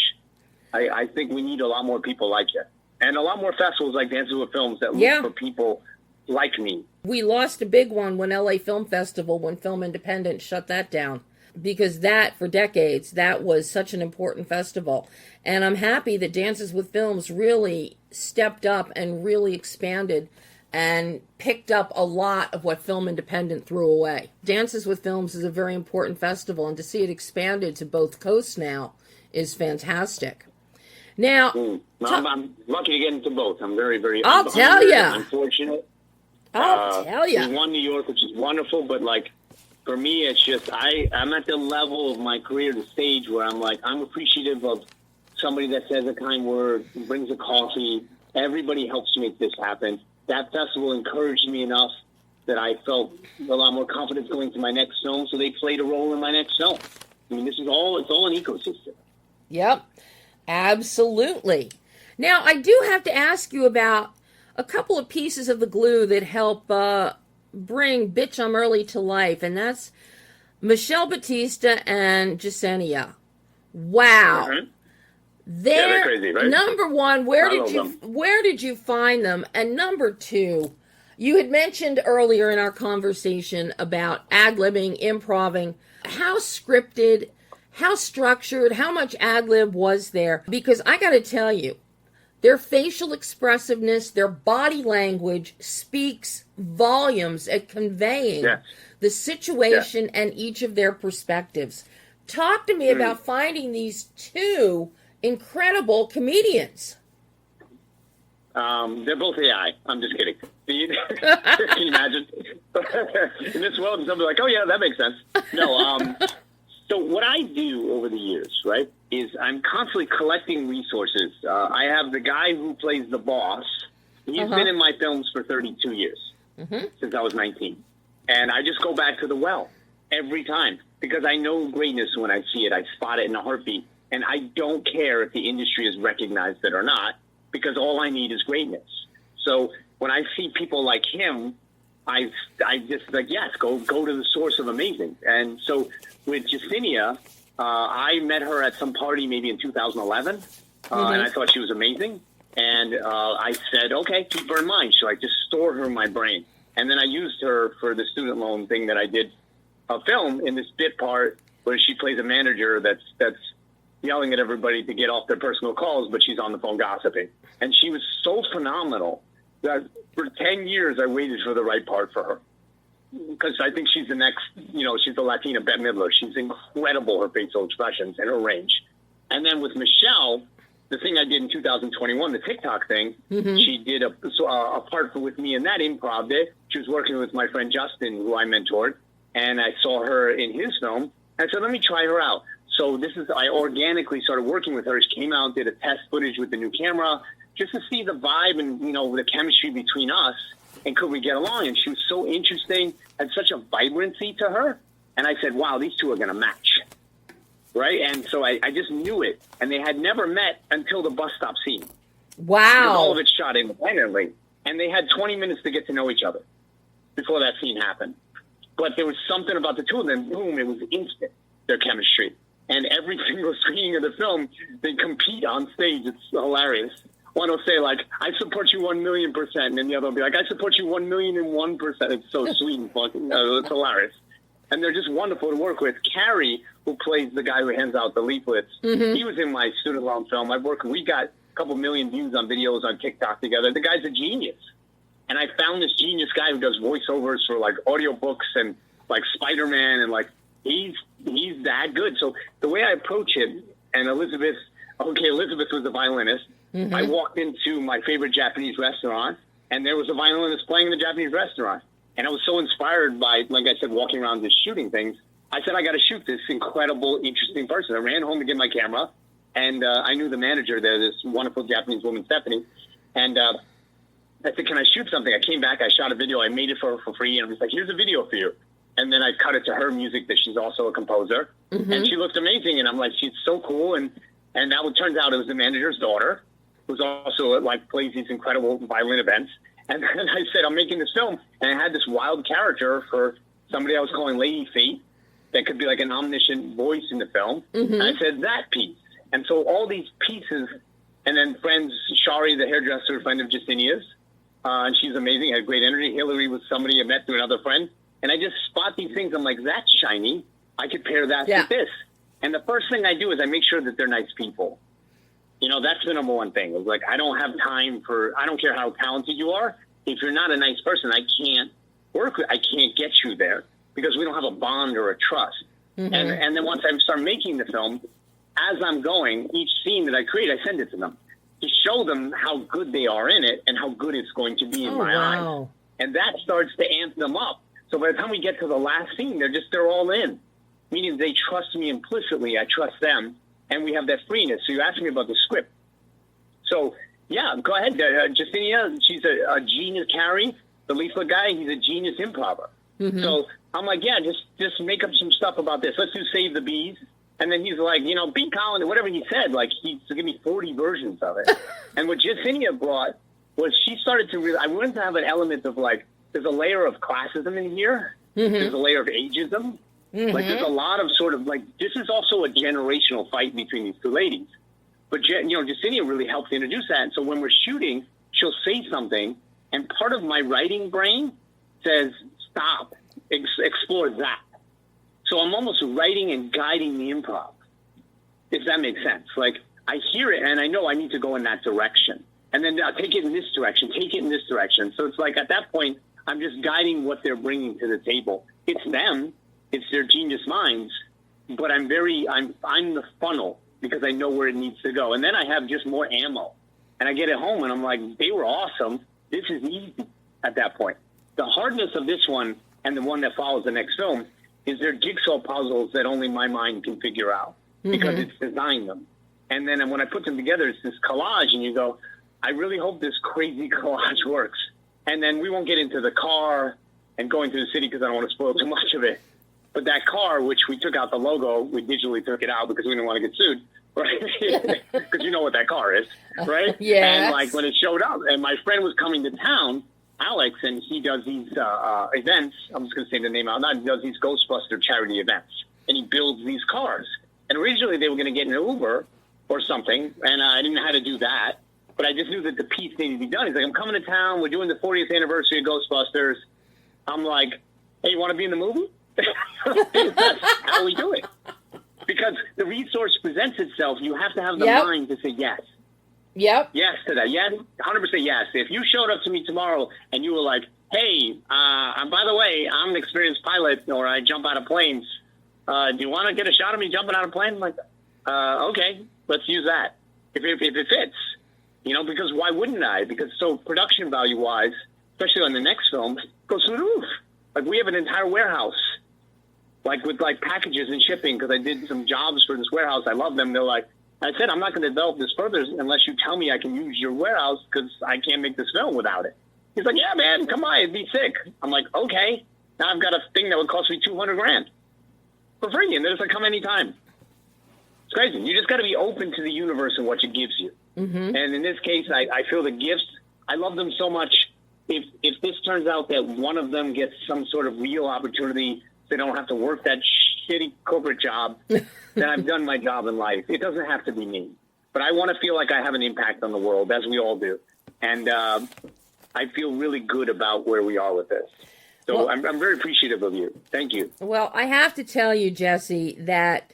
Speaker 2: I think we need a lot more people like you, and a lot more festivals like Dances with Films that look for people like me.
Speaker 1: We lost a big one when LA Film Festival, when Film Independent shut that down, because that, for decades, that was such an important festival. And I'm happy that Dances with Films really stepped up and really expanded and picked up a lot of what Film Independent threw away. Dances with Films is a very important festival, and to see it expanded to both coasts now is fantastic. Now,
Speaker 2: I'm lucky to get into both. I'm very, very unfortunate.
Speaker 1: I'll tell you.
Speaker 2: We won New York, which is wonderful, but for me, it's just I'm at the level of my career, the stage where I'm appreciative of somebody that says a kind word, brings a coffee. Everybody helps make this happen. That festival encouraged me enough that I felt a lot more confidence going to my next film, so they played a role in my next film. I mean, it's all an ecosystem.
Speaker 1: Yep, absolutely. Now, I do have to ask you about a couple of pieces of the glue that help bring Bitch I'm Early to life, and that's Michelle Batista and Yesenia. Wow.
Speaker 2: Mm-hmm.
Speaker 1: They're
Speaker 2: crazy, right?
Speaker 1: Number one, where did you find them? And number two, you had mentioned earlier in our conversation about ad-libbing, improving. How scripted, how structured, how much ad-lib was there? Because I got to tell you, their facial expressiveness, their body language speaks volumes at conveying the situation and each of their perspectives. Talk to me about finding these two incredible comedians.
Speaker 2: They're both AI. I'm just kidding. Can you imagine? In this world, somebody's like, oh, yeah, that makes sense. No, so what I do over the years, right, is I'm constantly collecting resources. I have the guy who plays the boss. He's been in my films for 32 years, since I was 19. And I just go back to the well every time because I know greatness when I see it. I spot it in a heartbeat. And I don't care if the industry has recognized it or not, because all I need is greatness. So when I see people like him, I just yes, go to the source of amazing. And so with Yesenia, I met her at some party maybe in 2011, and I thought she was amazing. And I said, okay, keep her in mind. So I just store her in my brain. And then I used her for the student loan thing that I did a film in this bit part where she plays a manager that's yelling at everybody to get off their personal calls, but she's on the phone gossiping. And she was so phenomenal that for 10 years I waited for the right part for her. Because I think she's the next, she's the Latina Bette Midler. She's incredible, her facial expressions and her range. And then with Michelle, the thing I did in 2021, the TikTok thing, she did a part with me in that improv day. She was working with my friend Justin, who I mentored, and I saw her in his film. And I said, let me try her out. So I organically started working with her. She came out, did a test footage with the new camera, just to see the vibe and, the chemistry between us, and could we get along? And she was so interesting, had such a vibrancy to her. And I said, wow, these two are going to match, right? And so I just knew it. And they had never met until the bus stop scene. Because all
Speaker 1: Wow.
Speaker 2: of it's shot independently. And they had 20 minutes to get to know each other before that scene happened. But there was something about the two of them, boom, it was instant, their chemistry. And every single screening of the film, they compete on stage. It's hilarious. One will say, like, I support you 1,000,000%. And then the other will be like, I support you 1,000,001%. It's so sweet and fucking, it's hilarious. And they're just wonderful to work with. Carrie, who plays the guy who hands out the leaflets, he was in my student loan film. We got a couple million views on videos on TikTok together. The guy's a genius. And I found this genius guy who does voiceovers for, like, audiobooks and, like, Spider-Man. And, like, he's that good. So the way I approach it, and Elizabeth was a violinist. I walked into my favorite Japanese restaurant, and there was a violinist playing in the Japanese restaurant. And I was so inspired by, like I said, walking around just shooting things. I said, I got to shoot this incredible, interesting person. I ran home to get my camera, and I knew the manager there, this wonderful Japanese woman, Stephanie. And I said, can I shoot something? I came back, I shot a video, I made it for her for free, and I was like, here's a video for you. And then I cut it to her music that she's also a composer. And she looked amazing, and I'm like, she's so cool. And now it turns out it was the manager's daughter, who's also, like, plays these incredible violin events. And then I said, I'm making this film, and I had this wild character for somebody I was calling Lady Fate that could be like an omniscient voice in the film. And I said, that piece. And so all these pieces, and then friends, Shari, the hairdresser, friend of Justinia's, and she's amazing, had great energy. Hillary was somebody I met through another friend. And I just spot these things. I'm like, that's shiny. I could pair that with this. And the first thing I do is I make sure that they're nice people. You know, that's the number one thing. It's like, I don't have time I don't care how talented you are. If you're not a nice person, I can't get you there because we don't have a bond or a trust. And then once I start making the film, as I'm going, each scene that I create, I send it to them to show them how good they are in it and how good it's going to be in my eyes. And that starts to amp them up. So by the time we get to the last scene, they're all in, meaning they trust me implicitly. I trust them. And we have that freeness. So you asked me about the script. So, yeah, go ahead. Justinia, she's a genius. Carrie, the leaflet guy, he's a genius improver. So I'm like, yeah, just make up some stuff about this. Let's do Save the Bees. And then he's like, you know, B. Collins, whatever he said, like, he's give me 40 versions of it. And what Justinia brought was she started to I wanted to have an element of, like, there's a layer of classism in here. There's a layer of ageism. Like, there's a lot of sort of, like, this is also a generational fight between these two ladies. But, you know, Justinia really helped introduce that. And so when we're shooting, she'll say something, and part of my writing brain says, stop, explore that. So I'm almost writing and guiding the improv, if that makes sense. Like, I hear it, and I know I need to go in that direction. And then I'll take it in this direction, take it in this direction. So it's like, at that point, I'm just guiding what they're bringing to the table. It's them. It's their genius minds, but I'm the funnel because I know where it needs to go. And then I have just more ammo. And I get it home and I'm like, they were awesome. This is easy at that point. The hardness of this one and the one that follows the next film is they're jigsaw puzzles that only my mind can figure out because it's designed them. And then when I put them together, it's this collage and you go, I really hope this crazy collage works. And then we won't get into the car and going through the city because I don't want to spoil too much of it. But that car, which we took out the logo, we digitally took it out because we didn't want to get sued, right? Because you know what that car is, right? And like when it showed up, and my friend was coming to town, Alex, and he does these events. I'm just going to say the name out loud. He does these Ghostbuster charity events, and he builds these cars. And originally they were going to get an Uber or something, and I didn't know how to do that. But I just knew that the piece needed to be done. He's like, I'm coming to town. We're doing the 40th anniversary of Ghostbusters. I'm like, hey, you want to be in the movie? That's how we do it. Because the resource presents itself, you have to have the mind to say yes. Yes to that. Yes, 100% yes. If you showed up to me tomorrow and you were like, hey, by the way, I'm an experienced pilot or I jump out of planes. Do you want to get a shot of me jumping out of a plane? I'm like, okay, let's use that. If it fits. You know, because why wouldn't I? Because so production value-wise, especially on the next film, goes through the roof. Like we have an entire warehouse. Like with like packages and shipping, because I did some jobs for this warehouse. I love them. They're like, I said, I'm not going to develop this further unless you tell me I can use your warehouse because I can't make this film without it. He's like, yeah, man, come on, it'd be sick. I'm like, okay. Now I've got a thing that would cost me $200,000 for free, and there's like come anytime. It's crazy. You just got to be open to the universe and what it gives you.
Speaker 1: Mm-hmm.
Speaker 2: And in this case, I feel the gifts, I love them so much. If this turns out that one of them gets some sort of real opportunity, they don't have to work that shitty corporate job, then I've done my job in life. It doesn't have to be me. But I want to feel like I have an impact on the world, as we all do. And I feel really good about where we are with this. So
Speaker 1: well,
Speaker 2: I'm very appreciative of you. Thank you.
Speaker 1: Well, I have to tell you, Jesse, that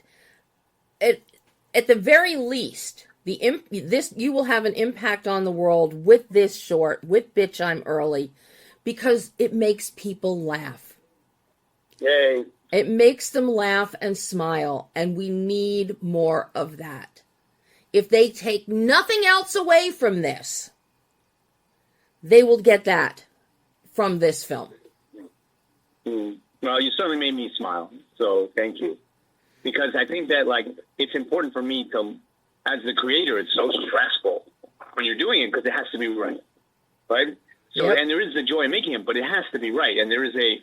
Speaker 1: at the very least, you will have an impact on the world with this short, with Bitch I'm Early, because it makes people laugh.
Speaker 2: Yay.
Speaker 1: It makes them laugh and smile, and we need more of that. If they take nothing else away from this, they will get that from this film.
Speaker 2: Well, you certainly made me smile, so thank you. Because I think that, like, it's important for me to, as the creator, it's so stressful when you're doing it because it has to be right, right? So,
Speaker 1: yep.
Speaker 2: And there is the joy in making it, but it has to be right. And there is a,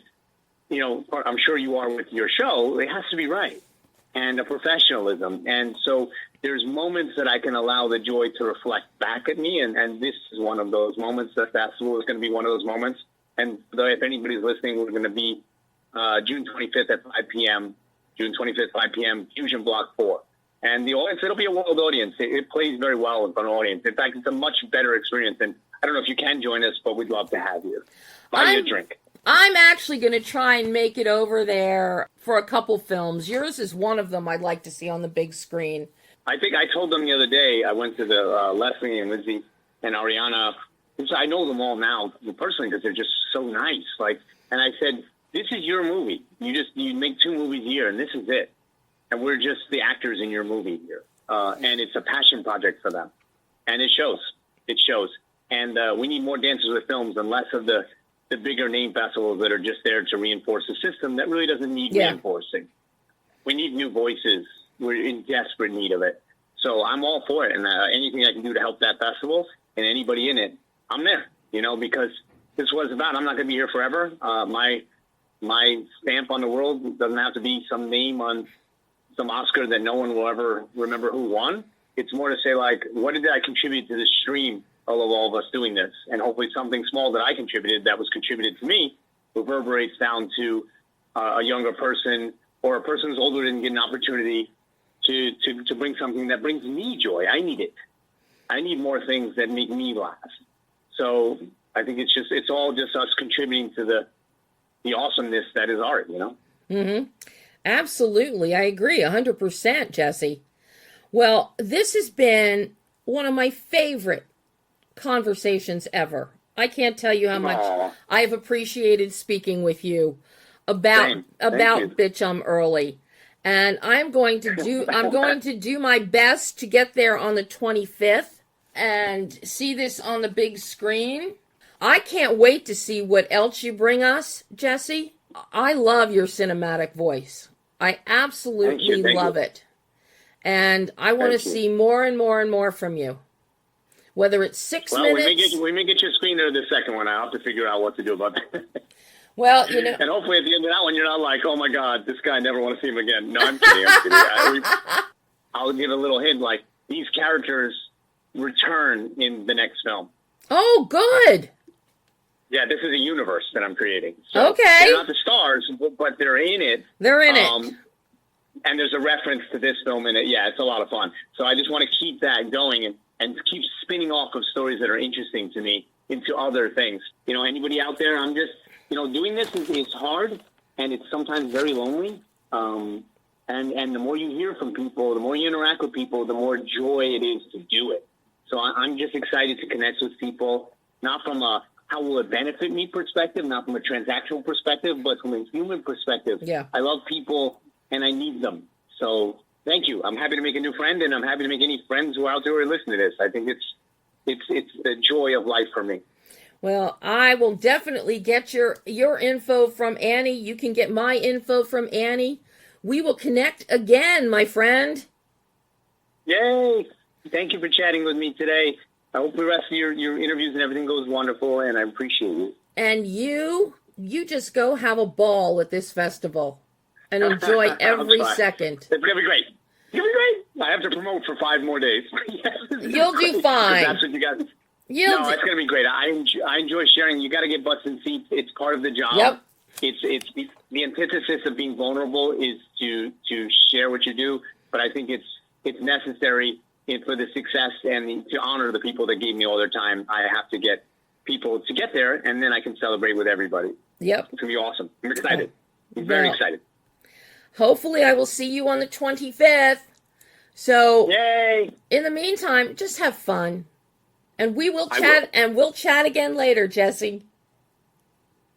Speaker 2: you know, I'm sure you are with your show, it has to be right. And a professionalism. And so there's moments that I can allow the joy to reflect back at me. And this is one of those moments. The festival is going to be one of those moments. And if anybody's listening, we're going to be June 25th at 5 p.m., June 25th, 5 p.m., Fusion Block 4. And the audience, it'll be a world audience. It plays very well with an audience. In fact, it's a much better experience. And I don't know if you can join us, but we'd love to have you. Buy you a drink.
Speaker 1: I'm actually going to try and make it over there for a couple films. Yours is one of them I'd like to see on the big screen.
Speaker 2: I think I told them the other day, I went to the Leslie and Lizzie and Ariana. I know them all now personally because they're just so nice. And I said, this is your movie. You make 2 movies a year, and this is it. And we're just the actors in your movie here. And it's a passion project for them. And it shows. It shows. And we need more Dancers with Films and less of the bigger name festivals that are just there to reinforce a system that really doesn't need reinforcing. We need new voices. We're in desperate need of it. So I'm all for it. And anything I can do to help that festival and anybody in it, I'm there, because this was about, I'm not going to be here forever. My stamp on the world doesn't have to be some name on some Oscar that no one will ever remember who won. It's more to say, what did I contribute to this stream of all of us doing this? And hopefully something small that I contributed that was contributed to me reverberates down to a younger person or a person who's older didn't get an opportunity to bring something that brings me joy. I need it. I need more things that make me laugh. So I think it's all just us contributing to the awesomeness that is art,
Speaker 1: Mm-hmm. Absolutely. I agree 100%, Jesse. Well, this has been one of my favorite conversations ever. I can't tell you how much I've appreciated speaking with you about Bitch I'm Early. And I'm going to do my best to get there on the 25th and see this on the big screen. I can't wait to see what else you bring us, Jesse. I love your cinematic voice. I absolutely love it. And I want to see more and more and more from you. Whether it's 6 minutes.
Speaker 2: We may get your screener the second one. I'll have to figure out what to do about that.
Speaker 1: Well,
Speaker 2: And hopefully at the end of that one, you're not like, oh my God, this guy, never want to see him again. No, I'm kidding. I'll give a little hint, these characters return in the next film.
Speaker 1: Oh, good.
Speaker 2: Yeah, this is a universe that I'm creating. So
Speaker 1: okay.
Speaker 2: They're not the stars, but they're in it.
Speaker 1: They're in it.
Speaker 2: And there's a reference to this film in it. Yeah, it's a lot of fun. So I just want to keep that going and keep spinning off of stories that are interesting to me into other things. Anybody out there, I'm just, doing this is hard, and it's sometimes very lonely. And the more you hear from people, the more you interact with people, the more joy it is to do it. So I'm just excited to connect with people, not from a how will it benefit me perspective, not from a transactional perspective, but from a human perspective.
Speaker 1: Yeah.
Speaker 2: I love people, and I need them. So thank you. I'm happy to make a new friend, and I'm happy to make any friends who are out there who are listening to this. I think it's the joy of life for me.
Speaker 1: Well, I will definitely get your info from Annie. You can get my info from Annie. We will connect again, my friend.
Speaker 2: Yay! Thank you for chatting with me today. I hope the rest of your interviews and everything goes wonderful, and I appreciate you.
Speaker 1: And you just go have a ball at this festival and enjoy every second.
Speaker 2: It's going to be great. You'll be great. I have to promote for 5 more days.
Speaker 1: You'll do fine.
Speaker 2: That's what you guys.
Speaker 1: No,
Speaker 2: it's going to be great. I enjoy sharing. You got to get butts in seats. It's part of the job.
Speaker 1: Yep.
Speaker 2: It's the antithesis of being vulnerable is to share what you do. But I think it's necessary for the success and to honor the people that gave me all their time. I have to get people to get there, and then I can celebrate with everybody.
Speaker 1: Yep.
Speaker 2: It's going to be awesome. I'm excited. I'm very excited.
Speaker 1: Hopefully I will see you on the 25th. So,
Speaker 2: yay!
Speaker 1: In the meantime, just have fun. And we will chat, and we'll chat again later, Jesse.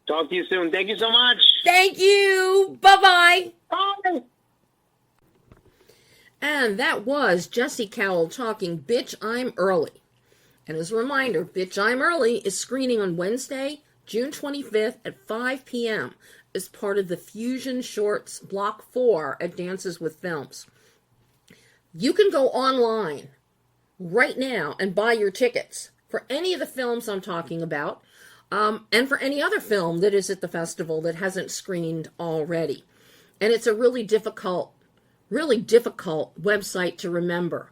Speaker 2: Talk to you soon. Thank you so much.
Speaker 1: Thank you. Bye-bye.
Speaker 2: Bye.
Speaker 1: And that was Jesse Cowell talking Bitch, I'm Early. And as a reminder, Bitch, I'm Early is screening on Wednesday, June 25th at 5 p.m. as part of the Fusion Shorts Block 4 at Dances with Films. You can go online right now and buy your tickets for any of the films I'm talking about, and for any other film that is at the festival that hasn't screened already. And it's a really difficult website to remember.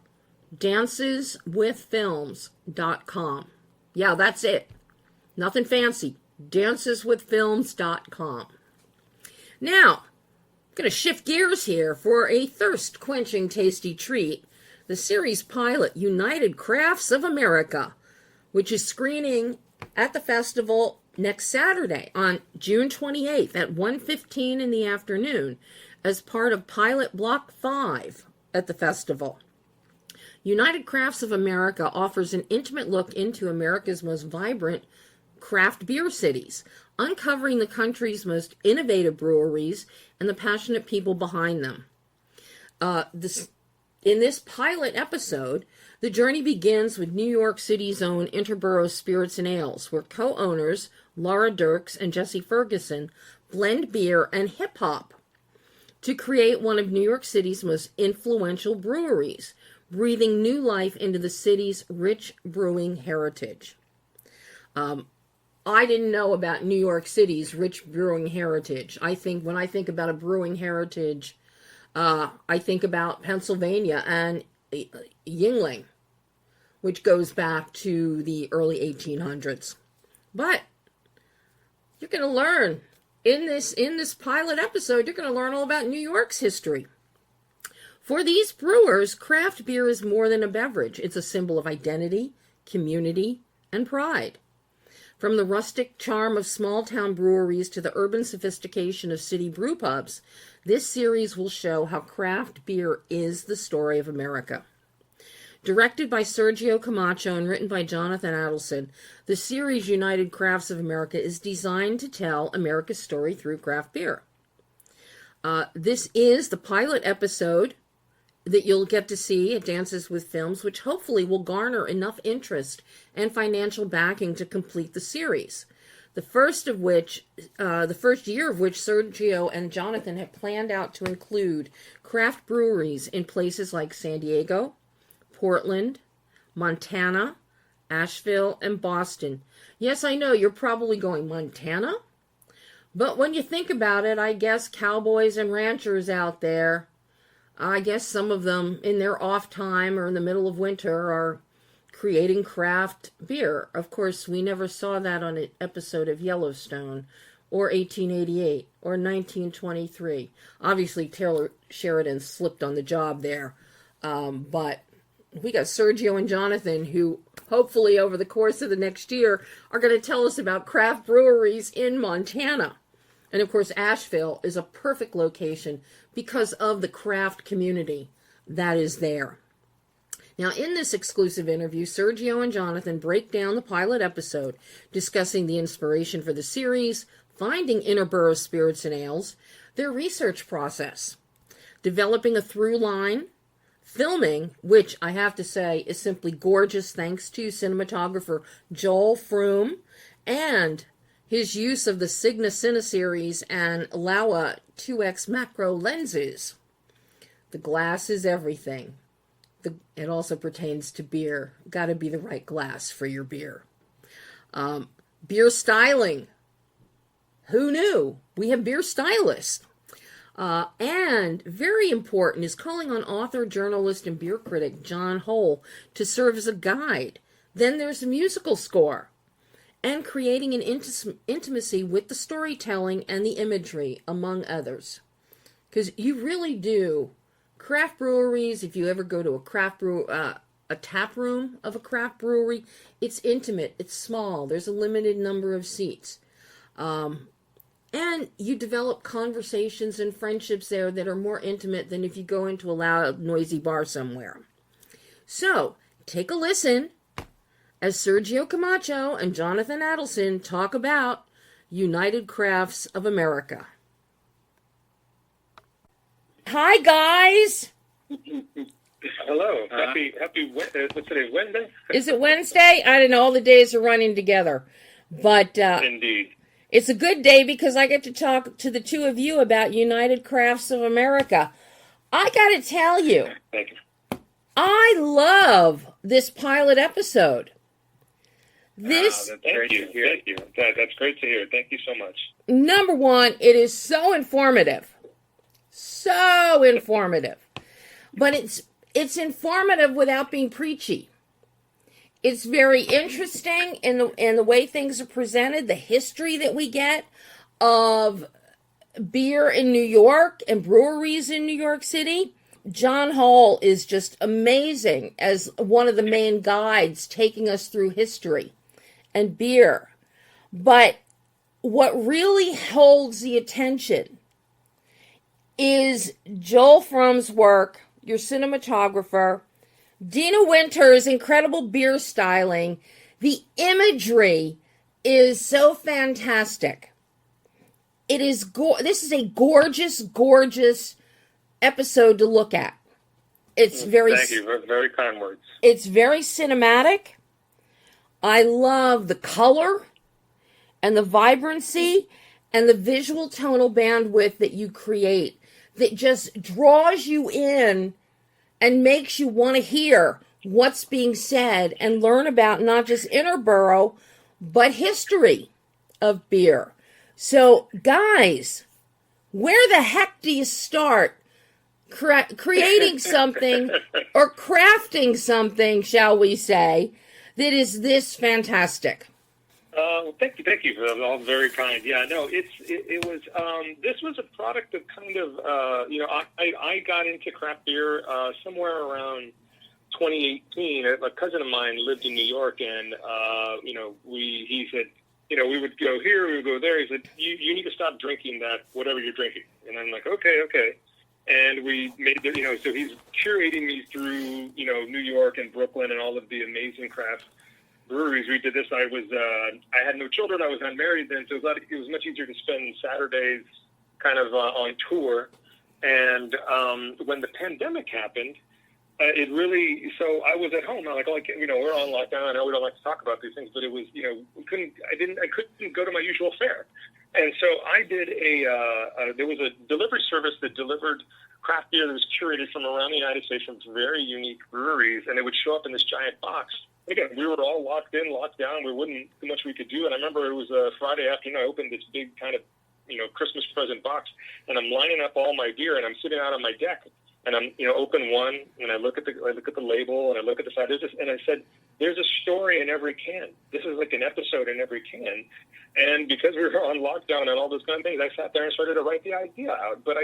Speaker 1: danceswithfilms.com. Yeah, that's it. Nothing fancy. danceswithfilms.com. Now, I'm going to shift gears here for a thirst-quenching tasty treat. The series pilot, United Crafts of America, which is screening at the festival next Saturday on June 28th at 1:15 in the afternoon as part of Pilot Block 5 at the festival. United Crafts of America offers an intimate look into America's most vibrant craft beer cities, uncovering the country's most innovative breweries and the passionate people behind them. In this pilot episode, the journey begins with New York City's own Interborough Spirits and Ales, where co-owners Laura Dirks and Jesse Ferguson blend beer and hip-hop to create one of New York City's most influential breweries, breathing new life into the city's rich brewing heritage. I didn't know about New York City's rich brewing heritage. When I think about a brewing heritage, I think about Pennsylvania and Yuengling, which goes back to the early 1800s. But you're going to learn in this pilot episode, you're going to learn all about New York's history. For these brewers, craft beer is more than a beverage. It's a symbol of identity, community, and pride. From the rustic charm of small-town breweries to the urban sophistication of city brew pubs, this series will show how craft beer is the story of America. Directed by Sergio Camacho and written by Jonathan Adelson, the series United Crafts of America is designed to tell America's story through craft beer. This is the pilot episode that you'll get to see at Dances with Films, which hopefully will garner enough interest and financial backing to complete the series. The first year of which Sergio and Jonathan have planned out to include craft breweries in places like San Diego, Portland, Montana, Asheville, and Boston. Yes, I know, you're probably going, Montana? But when you think about it, I guess cowboys and ranchers out there, I guess some of them in their off time or in the middle of winter are creating craft beer. Of course, we never saw that on an episode of Yellowstone or 1888 or 1923. Obviously, Taylor Sheridan slipped on the job there. But we got Sergio and Jonathan who hopefully over the course of the next year are going to tell us about craft breweries in Montana. And of course, Asheville is a perfect location because of the craft community that is there. Now, in this exclusive interview, Sergio and Jonathan break down the pilot episode, discussing the inspiration for the series, finding Interborough Spirits and Ales, their research process, developing a through line, filming, which I have to say is simply gorgeous thanks to cinematographer Joel Froome, and his use of the Sigma Cine series and Laowa 2X macro lenses. The glass is everything. It also pertains to beer. Got to be the right glass for your beer. Beer styling. Who knew? We have beer stylists. And very important is calling on author, journalist, and beer critic John Hole to serve as a guide. Then there's the musical score and creating an intimacy with the storytelling and the imagery, among others. Because you really do. Craft breweries, if you ever go to a tap room of a craft brewery, it's intimate, it's small, there's a limited number of seats. And you develop conversations and friendships there that are more intimate than if you go into a loud, noisy bar somewhere. So, take a listen as Sergio Camacho and Jonathan Adelson talk about United Crafts of America. Hi, guys!
Speaker 3: Hello. Happy what's today, Wednesday?
Speaker 1: Is it Wednesday? I don't know. All the days are running together. But
Speaker 3: Indeed.
Speaker 1: It's a good day because I get to talk to the two of you about United Crafts of America. I got to tell you,
Speaker 3: Thank you.
Speaker 1: I love this pilot episode.
Speaker 3: That's great to hear. Thank you. That's great to hear. Thank you so much.
Speaker 1: Number one, it is so informative. So informative. But it's informative without being preachy. It's very interesting in the way things are presented, the history that we get of beer in New York and breweries in New York City. John Hall is just amazing as one of the main guides taking us through history and beer. But what really holds the attention is Joel Frum's work, your cinematographer, Dina Winter's incredible beer styling. The imagery is so fantastic. It is this is a gorgeous, gorgeous episode to look at. It's
Speaker 3: Thank you. Very kind words.
Speaker 1: It's very cinematic. I love the color and the vibrancy and the visual tonal bandwidth that you create that just draws you in and makes you want to hear what's being said and learn about not just Interborough, but history of beer. So, guys, where the heck do you start creating something or crafting something, shall we say, that is this fantastic?
Speaker 3: Thank you for that. All very kind. Yeah, no, it was. This was a product of kind of. I got into craft beer somewhere around 2018. A cousin of mine lived in New York, and he said, we would go here, we would go there. He said, you need to stop drinking that whatever you're drinking. And I'm like, okay. And we made so he's curating me through New York and Brooklyn and all of the amazing craft breweries. We did this. I had no children. I was unmarried then, so it was much easier to spend Saturdays kind of on tour. And when the pandemic happened, it really. So I was at home. I'm like, we're on lockdown. I know we don't like to talk about these things, but it was, I couldn't go to my usual fare. And so I did there was a delivery service that delivered craft beer that was curated from around the United States from very unique breweries, and it would show up in this giant box. Again, we were all locked in, locked down. There wasn't too much we could do. And I remember it was a Friday afternoon. I opened this big kind of, Christmas present box, and I'm lining up all my beer, and I'm sitting out on my deck, and I'm, open one, and I look at the label, and I look at the side. And I said, there's a story in every can. This is like an episode in every can. And because we were on lockdown and all those kind of things, I sat there and started to write the idea out. But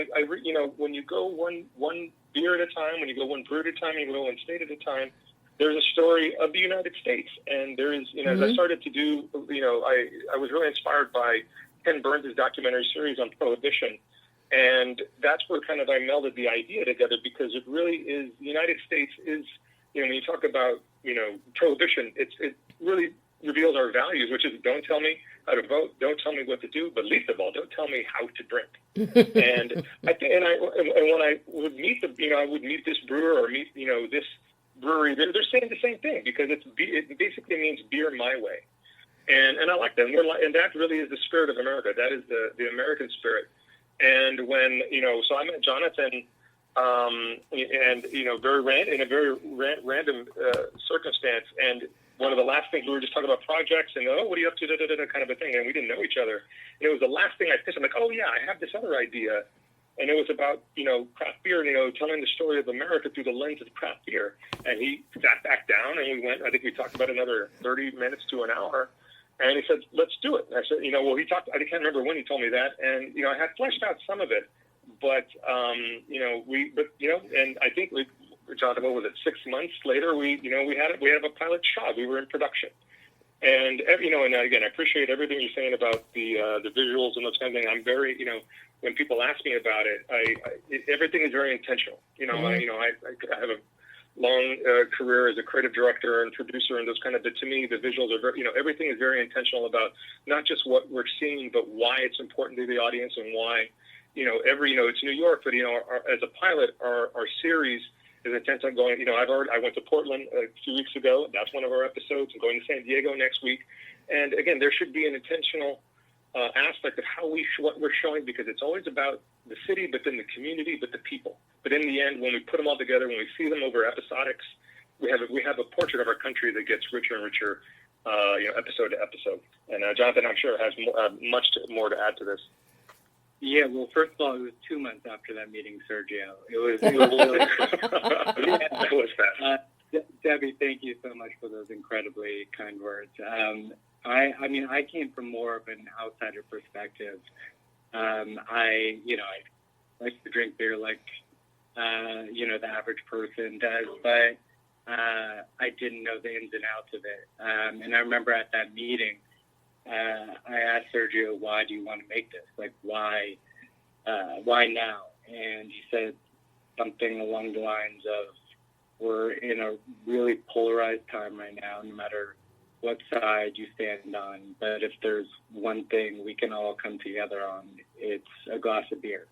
Speaker 3: when you go one beer at a time, when you go one brew at a time, you go one state at a time, there's a story of the United States. And there is, as I started to do, I was really inspired by Ken Burns' documentary series on Prohibition. And that's where kind of I melded the idea together, because it really is, the United States is, when you talk about, Prohibition, it really reveals our values, which is don't tell me how to vote, don't tell me what to do, but least of all, don't tell me how to drink. And when I would meet I would meet this brewer or meet, this brewery, they're saying the same thing, because it basically means beer my way. And I like that. And that really is the spirit of America. That is the American spirit. And when, so I met Jonathan, and, in a very random circumstance. And one of the last things, we were just talking about projects and, what are you up to, kind of a thing. And we didn't know each other. And it was the last thing I pitched. I'm like, oh, yeah, I have this other idea. And it was about, craft beer, telling the story of America through the lens of craft beer. And he sat back down and we went, I think we talked about another 30 minutes to an hour. And he said, let's do it. And I said, he talked, I can't remember when he told me that. And, I had fleshed out some of it, but, and I think Jonathan, what was it, 6 months later, we had a pilot shot. We were in production. And, and again, I appreciate everything you're saying about the visuals and those kind of things. I'm very, when people ask me about it, everything is very intentional. I have a long career as a creative director and producer and those kind of, but to me, the visuals are very, everything is very intentional about not just what we're seeing, but why it's important to the audience and why, it's New York, but, as a pilot, our series is intent on going, I went to Portland a few weeks ago. That's one of our episodes. I'm going to San Diego next week. And again, there should be an intentional aspect of what we're showing, because it's always about the city, but then the community, but the people. But in the end, when we put them all together, when we see them over episodics, we have a portrait of our country that gets richer and richer, episode to episode. And Jonathan, I'm sure, has much more to add to this.
Speaker 4: Yeah, well, first of all, it was 2 months after that meeting, Sergio. It was really
Speaker 3: That was fast.
Speaker 4: Debbie, thank you so much for those incredibly kind words. I came from more of an outsider perspective. I like to drink beer like, the average person does, but I didn't know the ins and outs of it. And I remember at that meeting, I asked Sergio, why do you want to make this? Like, why now? And he said something along the lines of, we're in a really polarized time right now, no matter what side you stand on. But if there's one thing we can all come together on, it's a glass of beer.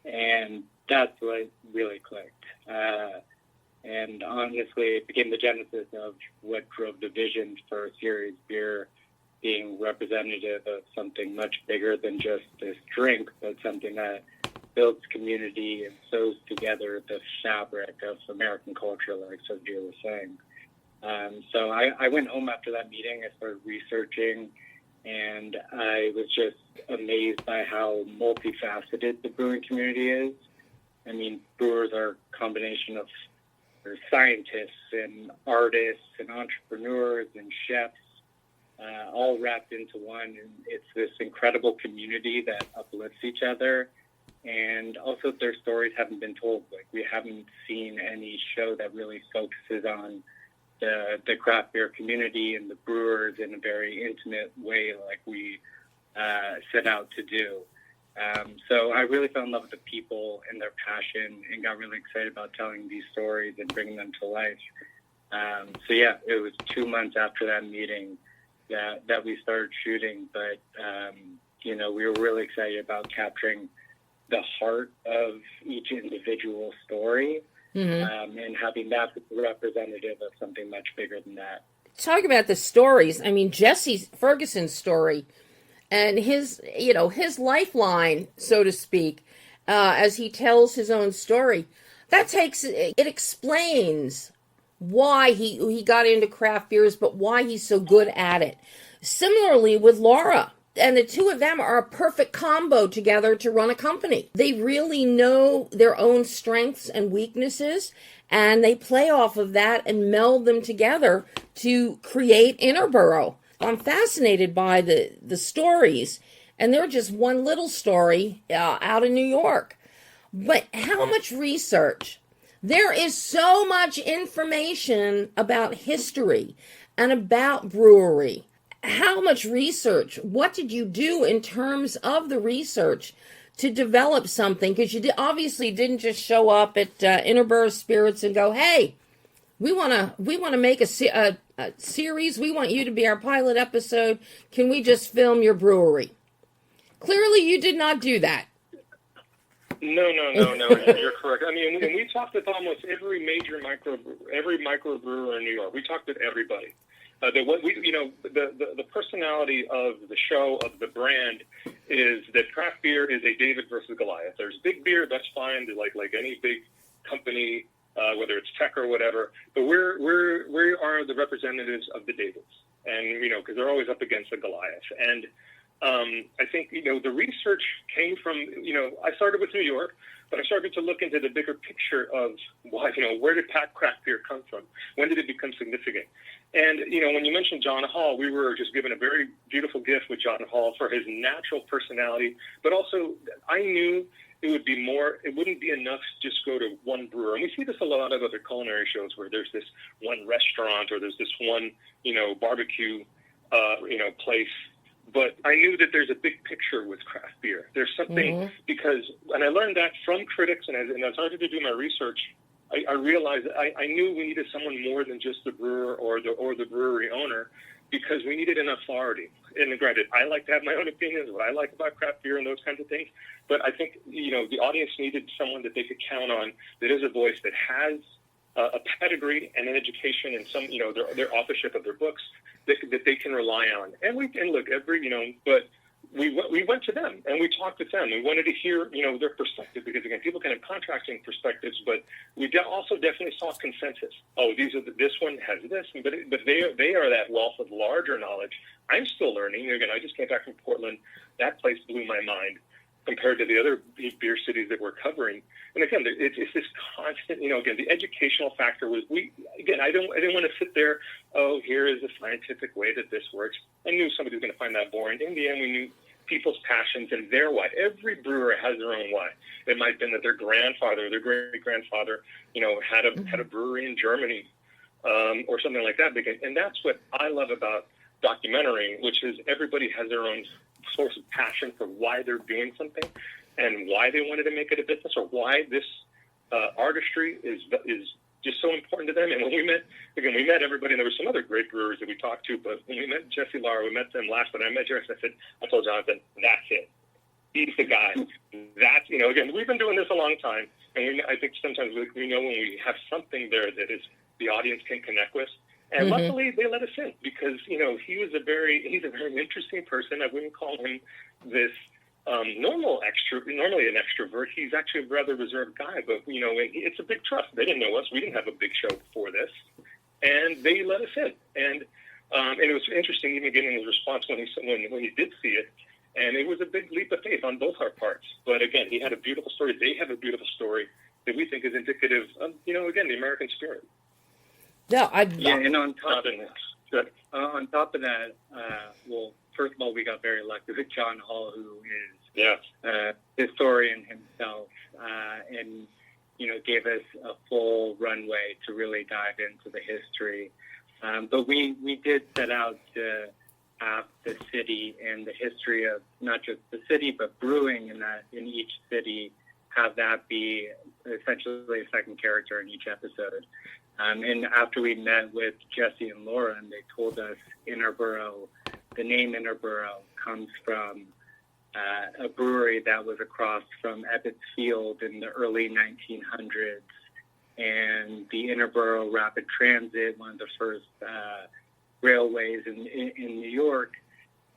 Speaker 4: And that's what really clicked. And honestly, it became the genesis of what drove the vision for series beer being representative of something much bigger than just this drink, but something that builds community and sews together the fabric of American culture, like Sergio was saying. So I went home after that meeting. I started researching, and I was just amazed by how multifaceted the brewing community is. I mean, brewers are a combination of scientists and artists and entrepreneurs and chefs, all wrapped into one. And it's this incredible community that uplifts each other. And also their stories haven't been told. Like, we haven't seen any show that really focuses on the craft beer community and the brewers in a very intimate way like we set out to do. So I really fell in love with the people and their passion and got really excited about telling these stories and bringing them to life. It was 2 months after that meeting that we started shooting, but we were really excited about capturing the heart of each individual story, and having that representative of something much bigger than that.
Speaker 1: Talk about the stories. I mean, Jesse Ferguson's story and his lifeline, so to speak, as he tells his own story, it explains why he got into craft beers, but why he's so good at it. Similarly with Laura, and the two of them are a perfect combo together to run a company. They really know their own strengths and weaknesses, and they play off of that and meld them together to create Interborough. I'm fascinated by the stories, and they're just one little story out in New York. But how much research? There is so much information about history and about brewery. How much research? What did you do in terms of the research to develop something? Because you obviously didn't just show up at Interborough Spirits and go, "Hey, we want to make a series. We want you to be our pilot episode. Can we just film your brewery?" Clearly, you did not do that.
Speaker 3: No. You're correct. I mean, and we talked with almost every major microbrewer in New York. We talked with everybody. The personality of the show, of the brand, is that craft beer is a David versus Goliath. There's big beer, that's fine, like any big company, whether it's tech or whatever. But we are the representatives of the Davids, and because they're always up against the Goliath. And I think, the research came from, I started with New York, but I started to look into the bigger picture of why, where did craft beer come from? When did it become significant? And, when you mentioned John Hall, we were just given a very beautiful gift with John Hall for his natural personality, but also I knew it wouldn't be enough to just go to one brewer. And we see this a lot of other culinary shows where there's this one restaurant or there's this one, barbecue, place. But I knew that there's a big picture with craft beer. There's something and I learned that from critics, and as I started to do my research, I realized that I knew we needed someone more than just the brewer or the brewery owner, because we needed an authority. And granted, I like to have my own opinions, what I like about craft beer and those kinds of things. But I think, the audience needed someone that they could count on, that is a voice that has a pedigree and an education and some, their authorship of their books that they can rely on. And look, but we went to them and we talked with them. We wanted to hear, their perspective, because again, people can have contrasting perspectives, but we also definitely saw consensus. Oh, this one has this, but they are that wealth of larger knowledge. I'm still learning. Again, I just came back from Portland. That place blew my mind compared to the other beer cities that we're covering. And again, it's this constant, again, the educational factor was, I didn't want to sit there, oh, here is a scientific way that this works. I knew somebody was going to find that boring. In the end, we knew people's passions and their why. Every brewer has their own why. It might have been that their grandfather, their great-grandfather, had a brewery in Germany, or something like that. And that's what I love about documentary, which is everybody has their own source of passion for why they're doing something and why they wanted to make it a business, or why this artistry is just so important to them. And when we met everybody, and there were some other great brewers that we talked to, but when we met Jesse Lara, we met them last, but I met Jesse, I told Jonathan, that's it. He's the guy. That's, again, we've been doing this a long time, and I think sometimes we know when we have something there that is the audience can connect with. And luckily, they let us in, because he's a very interesting person. I wouldn't call him this normally an extrovert. He's actually a rather reserved guy, but it's a big trust. They didn't know us. We didn't have a big show before this, and they let us in. And it was interesting even getting his response when he did see it. And it was a big leap of faith on both our parts. But again, he had a beautiful story. They have a beautiful story that we think is indicative of, again, the American spirit.
Speaker 5: Yeah, and on top of that, well, first of all, we got very lucky with John Hall, who is a historian himself, and gave us a full runway to really dive into the history. But we did set out to have the city and the history of not just the city, but brewing in each city, have that be essentially a second character in each episode. And after we met with Jesse and Laura, and they told us Interborough, the name Interborough comes from a brewery that was across from Ebbets Field in the early 1900s. And the Interborough Rapid Transit, one of the first railways in New York,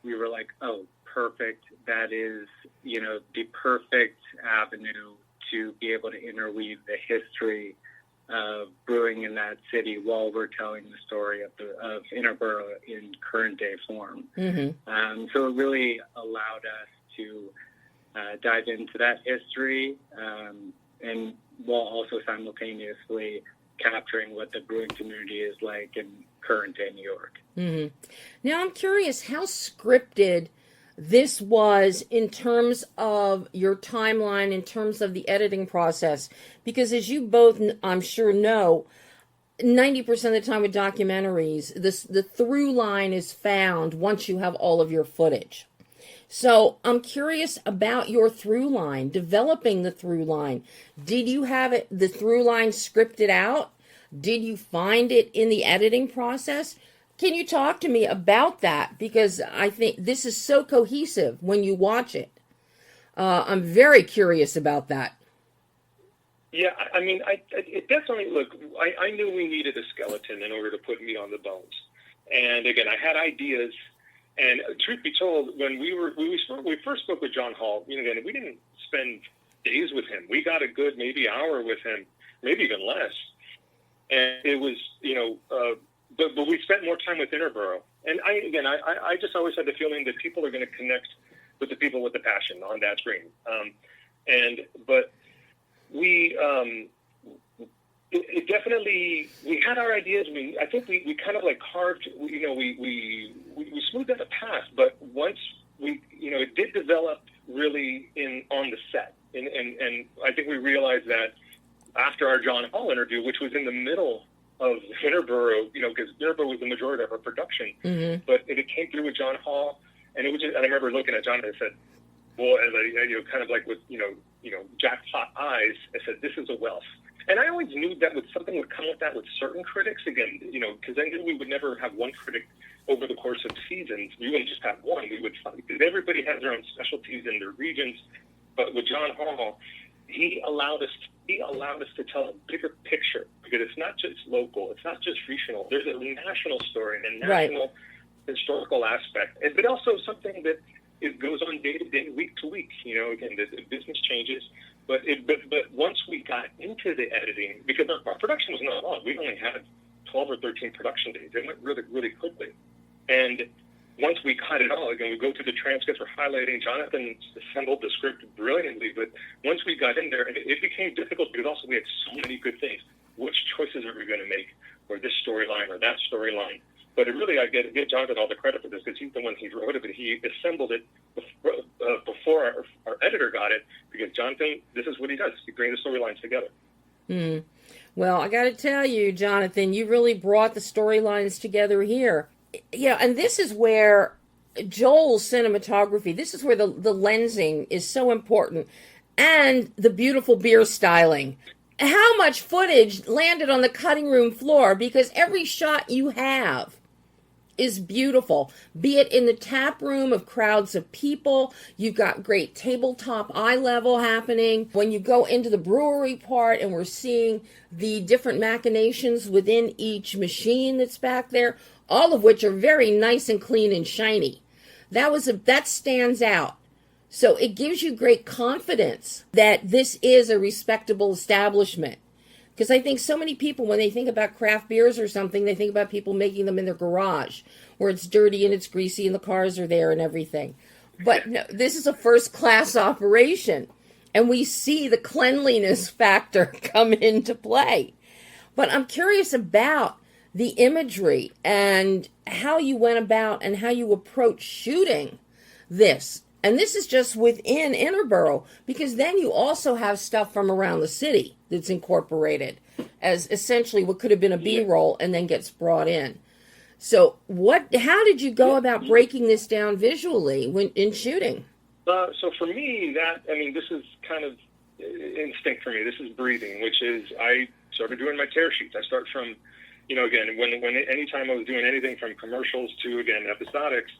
Speaker 5: we were like, oh, perfect. That is, the perfect avenue to be able to interweave the history of brewing in that city while we're telling the story of Interborough in current day form. So it really allowed us to dive into that history, and while also simultaneously capturing what the brewing community is like in current day New York.
Speaker 1: Now I'm curious how scripted this was in terms of your timeline, in terms of the editing process, because as you both, I'm sure, know, 90% of the time with documentaries, the through line is found once you have all of your footage. So I'm curious about your through line, developing the through line. Did you have the through line scripted out? Did you find it in the editing process? Can you talk to me about that? Because I think this is so cohesive when you watch it. I'm very curious about that.
Speaker 3: Yeah, I mean, it definitely, look, I knew we needed a skeleton in order to put meat on the bones. And again, I had ideas. And truth be told, when we first spoke with John Hall, again, we didn't spend days with him. We got a good maybe hour with him, maybe even less. And it was, but we spent more time with Interborough. And I just always had the feeling that people are going to connect with the people with the passion on that screen. But we, it definitely, we had our ideas. I think we kind of like carved, we smoothed out the path, but once it did develop really on the set. And I think we realized that after our John Hall interview, which was in the middle of Interborough, because Interborough was the majority of our production, but it came through with John Hall, and it was just, and I remember looking at John and I said, well, as I, kind of like with, jackpot eyes, I said, this is a wealth. And I always knew that something would come with that with certain critics, again, because I knew we would never have one critic over the course of seasons. We wouldn't just have one. We would, because everybody has their own specialties in their regions. But with John Hall, he allowed us to tell a bigger picture, because it's not just local, it's not just regional. There's a national story and a national historical aspect, but also something that it goes on day to day, week to week. Again, the business changes, but once we got into the editing, because our production was not long, we only had 12 or 13 production days. It went really, really quickly, and once we cut it all, again, we go through the transcripts, we're highlighting. Jonathan assembled the script brilliantly, but once we got in there, it became difficult because also we had so many good things. Which choices are we going to make, or this storyline or that storyline? But I give Jonathan all the credit for this, because he's the one who wrote it, but he assembled it before our editor got it, because Jonathan, this is what he does. He brings the storylines together.
Speaker 1: Well, I got to tell you, Jonathan, you really brought the storylines together here. And this is where Joel's cinematography, this is where the lensing is so important, and the beautiful beer styling. How much footage landed on the cutting room floor, because every shot you have is beautiful, be it in the tap room of crowds of people. You've got great tabletop eye level happening. When you go into the brewery part and we're seeing the different machinations within each machine that's back there, all of which are very nice and clean and shiny. That stands out. So it gives you great confidence that this is a respectable establishment. Because I think so many people, when they think about craft beers or something, they think about people making them in their garage, where it's dirty and it's greasy and the cars are there and everything. But no, this is a first-class operation. And we see the cleanliness factor come into play. But I'm curious about the imagery and how you went about and how you approach shooting this. And this is just within Interborough, because then you also have stuff from around the city that's incorporated as essentially what could have been a B-roll and then gets brought in. So how did you go about breaking this down visually in shooting?
Speaker 3: So for me, this is kind of instinct for me. This is breathing, which is I started doing my tear sheets. I start from, again, anytime I was doing anything from commercials to, again, episodics,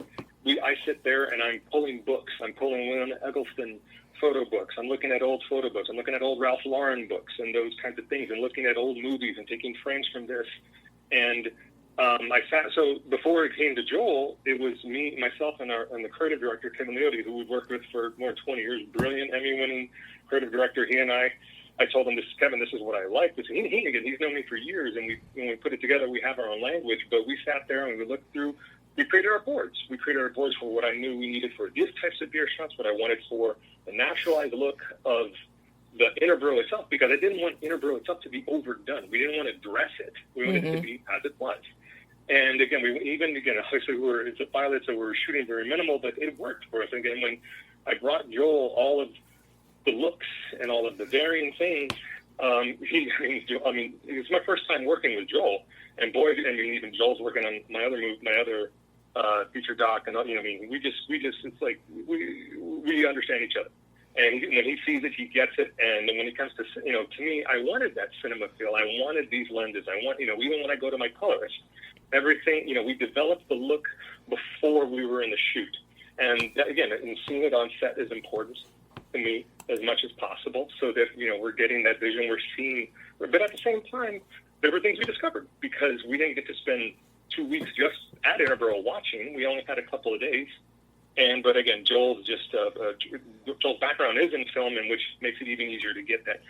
Speaker 3: I sit there and I'm pulling books. I'm pulling William Eggleston photo books. I'm looking at old photo books. I'm looking at old Ralph Lauren books and those kinds of things, and looking at old movies and taking frames from this. And so before it came to Joel, it was me, myself, and the creative director, Kevin Leoty, who we've worked with for more than 20 years. Brilliant Emmy-winning creative director. He and I told him, Kevin, this is what I like. He's known me for years, and when we put it together, we have our own language, but we sat there and we looked through. We created our boards. We created our boards for what I knew we needed for these types of beer shots, what I wanted for the naturalized look of the Interborough itself, because I didn't want Interborough itself to be overdone. We didn't want to dress it. We wanted it to be as it was. And again, obviously it's a pilot, so we're shooting very minimal, but it worked for us. And again, when I brought Joel all of the looks and all of the varying things, it was my first time working with Joel. And boy, even Joel's working on my other feature doc, and we just it's like we understand each other. And when he sees it, he gets it. And then when it comes to me, I wanted that cinema feel. I wanted these lenses. I want even when I go to my colorist, everything we developed the look before we were in the shoot. And again, seeing it on set is important to me as much as possible, so that we're getting that vision, we're seeing. But at the same time, there were things we discovered, because we didn't get to spend 2 weeks just at Interborough watching. We only had a couple of days. But again, Joel's background is in film, and which makes it even easier to get that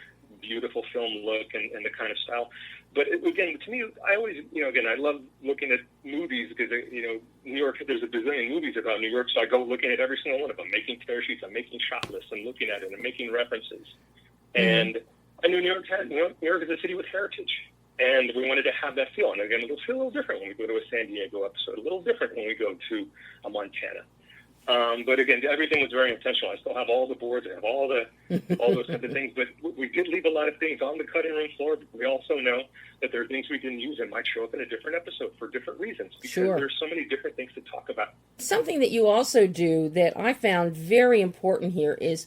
Speaker 3: beautiful film look and the kind of style. But again, to me, I always, again, I love looking at movies because, New York, there's a bazillion movies about New York, so I go looking at every single one of them, making tear sheets, I'm making shot lists, I'm looking at it, I'm making references. And I knew New York is a city with heritage, and we wanted to have that feel. And again, it'll feel a little different when we go to a San Diego episode, a little different when we go to a Montana. But again, everything was very intentional. I still have all the boards, I have all those kinds of things. But we did leave a lot of things on the cutting room floor. But we also know that there are things we didn't use that might show up in a different episode for different reasons. Because there's so many different things to talk about. Something
Speaker 1: that you also do that I found very important here is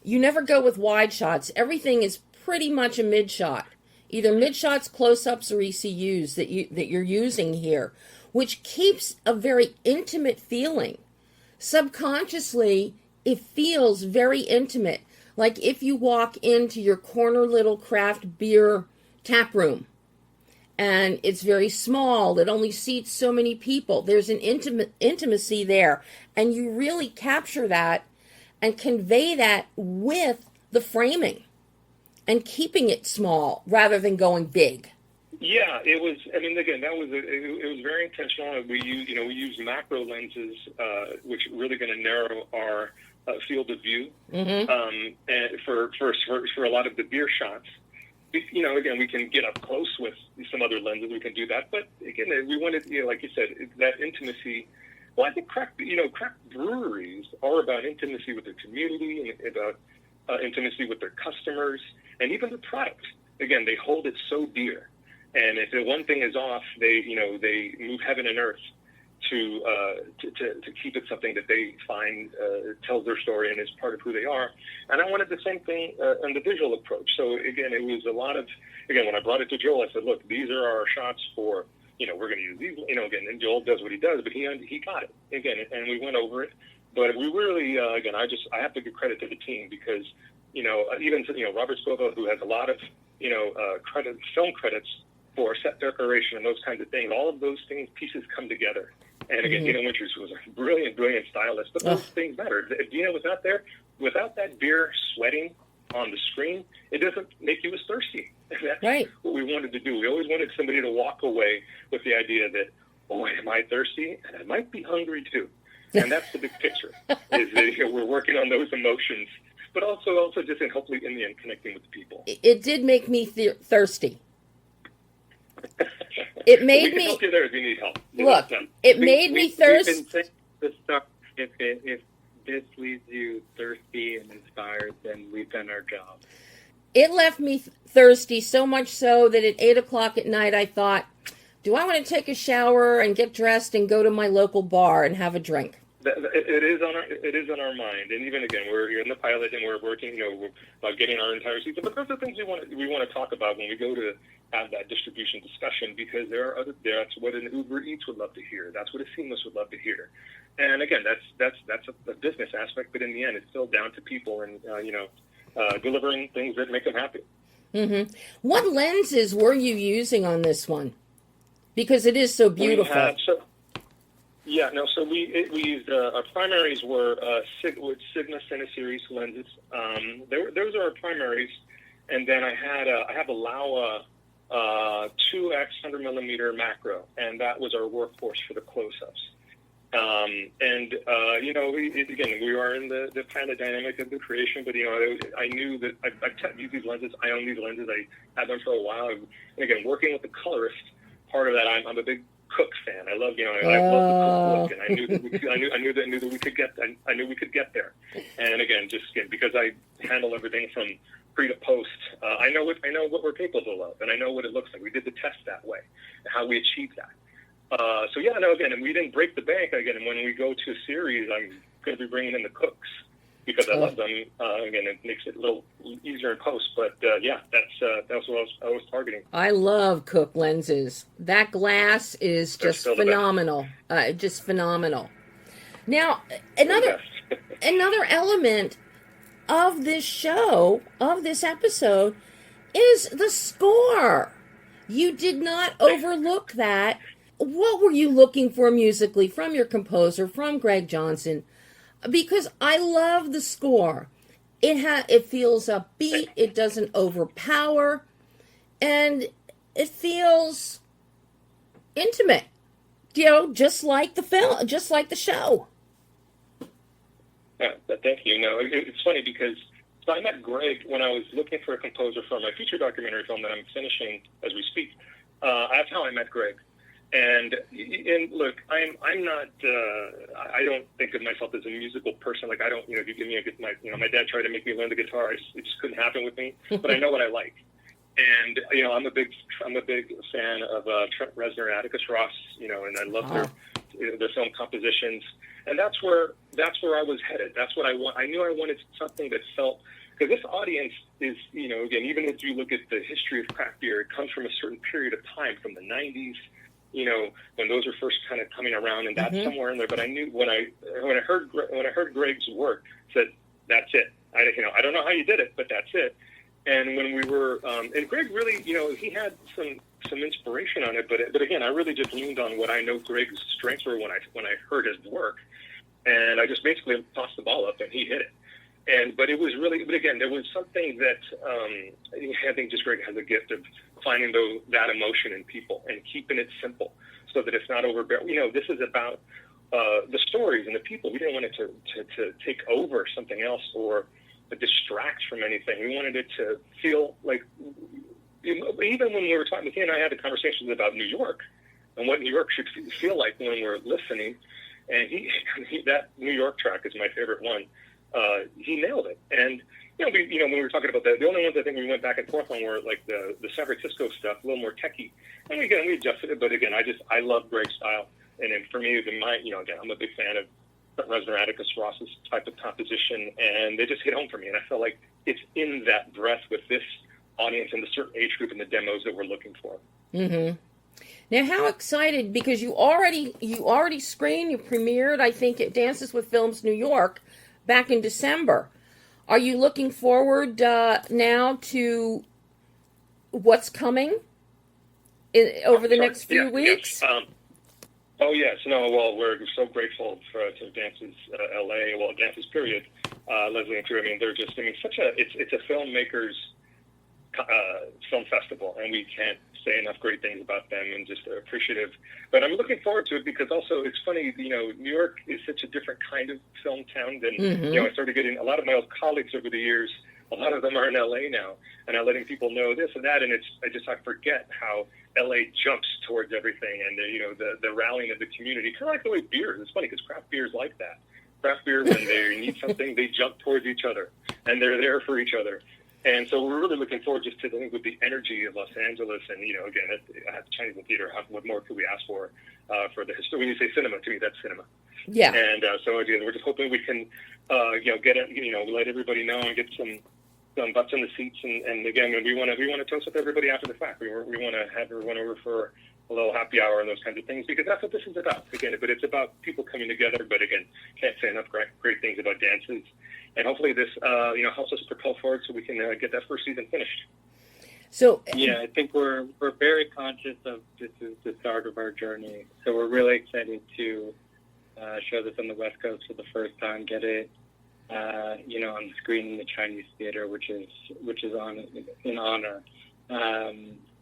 Speaker 1: you never go with wide shots. Everything is pretty much a mid shot, either mid shots, close-ups, or ECUs that you're using here, which keeps a very intimate feeling. Subconsciously, it feels very intimate, like if you walk into your corner little craft beer tap room and it's very small, it only seats so many people. There's an intimacy there, and you really capture that and convey that with the framing and keeping it small rather than going big.
Speaker 3: Yeah, it was. I mean, again, it was very intentional. We use macro lenses, which are really going to narrow our field of view. And for a lot of the beer shots, again, we can get up close with some other lenses. We can do that, but again, we wanted, like you said, that intimacy. Well, I think craft breweries are about intimacy with their community and about intimacy with their customers and even the product. Again, they hold it so dear. And if the one thing is off, they move heaven and earth to keep it something that they find tells their story and is part of who they are. And I wanted the same thing on the visual approach. So again, it was a lot of, when I brought it to Joel, I said, look, these are our shots for, we're going to use these, again, and Joel does what he does, but he got it again, and we went over it. But we really, again, I have to give credit to the team because, even Robert Scoville, who has a lot of, film credits for set decoration and those kinds of things. All of those pieces come together. And again, Dina Winters was a brilliant stylist, but those things matter. If Dina was not there, without that beer sweating on the screen, it doesn't make you as thirsty. And that's what we wanted to do. We always wanted somebody to walk away with the idea that, boy, am I thirsty? And I might be hungry too. And that's the big picture, is that we're working on those emotions, but also just hopefully in the end connecting with the people.
Speaker 1: It did make me thirsty. It made me
Speaker 3: help you there if you need help.
Speaker 1: Look, it made me thirsty.
Speaker 4: If this leaves you thirsty and inspired, then we've done our job.
Speaker 1: It left me thirsty, so much so that at 8:00 at night I thought, do I want to take a shower and get dressed and go to my local bar and have a drink?
Speaker 3: It is on our mind, and even again, we're in the pilot and we're working, about getting our entire season. But those are things we want to talk about when we go to have that distribution discussion, because that's what an Uber Eats would love to hear. That's what a Seamless would love to hear. And again, that's a business aspect, but in the end, it's still down to people and delivering things that make them happy.
Speaker 1: What lenses were you using on this one? Because it is so beautiful.
Speaker 3: So we used our primaries were Sigma Cine Series lenses. Those are our primaries, and then I have a Laowa 2x 100mm macro, and that was our workhorse for the close-ups. We are in the kind of dynamic of the creation, but I knew that I've used these lenses. I own these lenses. I had them for a while. And again, working with the colorist, part of that, I'm a big Cook fan. I love I love the Cook look, and I knew that we could get. I knew we could get there. And again, because I handle everything from pre to post, I know what we're capable of, and I know what it looks like. We did the test that way, how we achieved that. And we didn't break the bank. Again, and when we go to a series, I'm going to be bringing in the Cooks because I love them. Again, it makes it a little easier in post. But that's what I was targeting.
Speaker 1: I love Cook lenses. That glass is just phenomenal. Just phenomenal. Now, another element of this show, of this episode, is the score. You did not overlook that. What were you looking for musically from your composer, from Greg Johnson? Because I love the score. It feels upbeat. It doesn't overpower. And it feels intimate, you know, just like the film, just like the show.
Speaker 3: Thank you. No, it's funny because so I met Greg when I was looking for a composer for my feature documentary film that I'm finishing as we speak. That's how I met Greg. And look, I'm not. I don't think of myself as a musical person. Like I don't. You know, if you give me my dad tried to make me learn the guitar. It just couldn't happen with me. But I know what I like. And you know, I'm a big fan of Trent Reznor and Atticus Ross. You know, and I love their film compositions. And that's where I was headed. That's what I want. I knew I wanted something that felt, because this audience is, you know, again, even if you look at the history of craft beer, it comes from a certain period of time, from the 90s, you know, when those were first kind of coming around, and that's somewhere in there. But I knew when I heard Greg's work, said that's it. I don't know how you did it, but that's it. And when we were, and Greg really, you know, he had some inspiration on it, but again, I really just leaned on what I know Greg's strengths were when I heard his work, and I just basically tossed the ball up and he hit it. But it was really, but again, there was something that I think just Greg has a gift of finding that emotion in people and keeping it simple so that it's not overbearing. You know, this is about the stories and the people. We didn't want it to take over something else or distract from anything. We wanted it to feel like, even when we were talking, he and I had the conversations about New York and what New York should feel like when we're listening. And he that New York track is my favorite one. He nailed it. And when we were talking about the only ones I think we went back and forth on were like the San Francisco stuff, a little more techie. And we adjusted it. But again, I love Greg's style. And then for me, again, I'm a big fan of Reznor, Atticus Ross's type of composition, and they just hit home for me. And I felt like it's in that breath with this audience and the certain age group and the demos that we're looking for.
Speaker 1: Mm-hmm. Now, how excited, because you already screened, you premiered, I think, at Dances with Films New York back in December. Are you looking forward now to what's coming over the next few weeks?
Speaker 3: Yes. Oh, yes. No, well, we're so grateful to Dances LA, well, Dances period, Leslie and Drew. I mean, they're just, it's a filmmakers film festival, and we can't say enough great things about them, and just appreciative. But I'm looking forward to it because also it's funny, New York is such a different kind of film town than, I started getting a lot of my old colleagues over the years. A lot of them are in LA now, and I'm letting people know this and that, and I forget how LA jumps towards everything, and the rallying of the community, kind of like the way beer. It's funny because craft beer is like that. Craft beer, when they need something, they jump towards each other, and they're there for each other. And so we're really looking forward just to, I think, with the energy of Los Angeles, and again, at the Chinese Theater, what more could we ask for the history? When you say cinema, to me, that's cinema.
Speaker 1: Yeah.
Speaker 3: And so again, we're just hoping we can, get it, let everybody know and get some butts in the seats, and again, we want to toast with everybody after the fact. We want to have everyone over for a little happy hour and those kinds of things, because that's what this is about. Again, but it's about people coming together. But again, can't say enough great things about dances, and hopefully this helps us propel forward so we can get that first season finished.
Speaker 1: So
Speaker 5: yeah, I think we're very conscious of this is the start of our journey. So we're really excited to show this on the West Coast for the first time, get it on the screen in the Chinese Theater, which is an honor,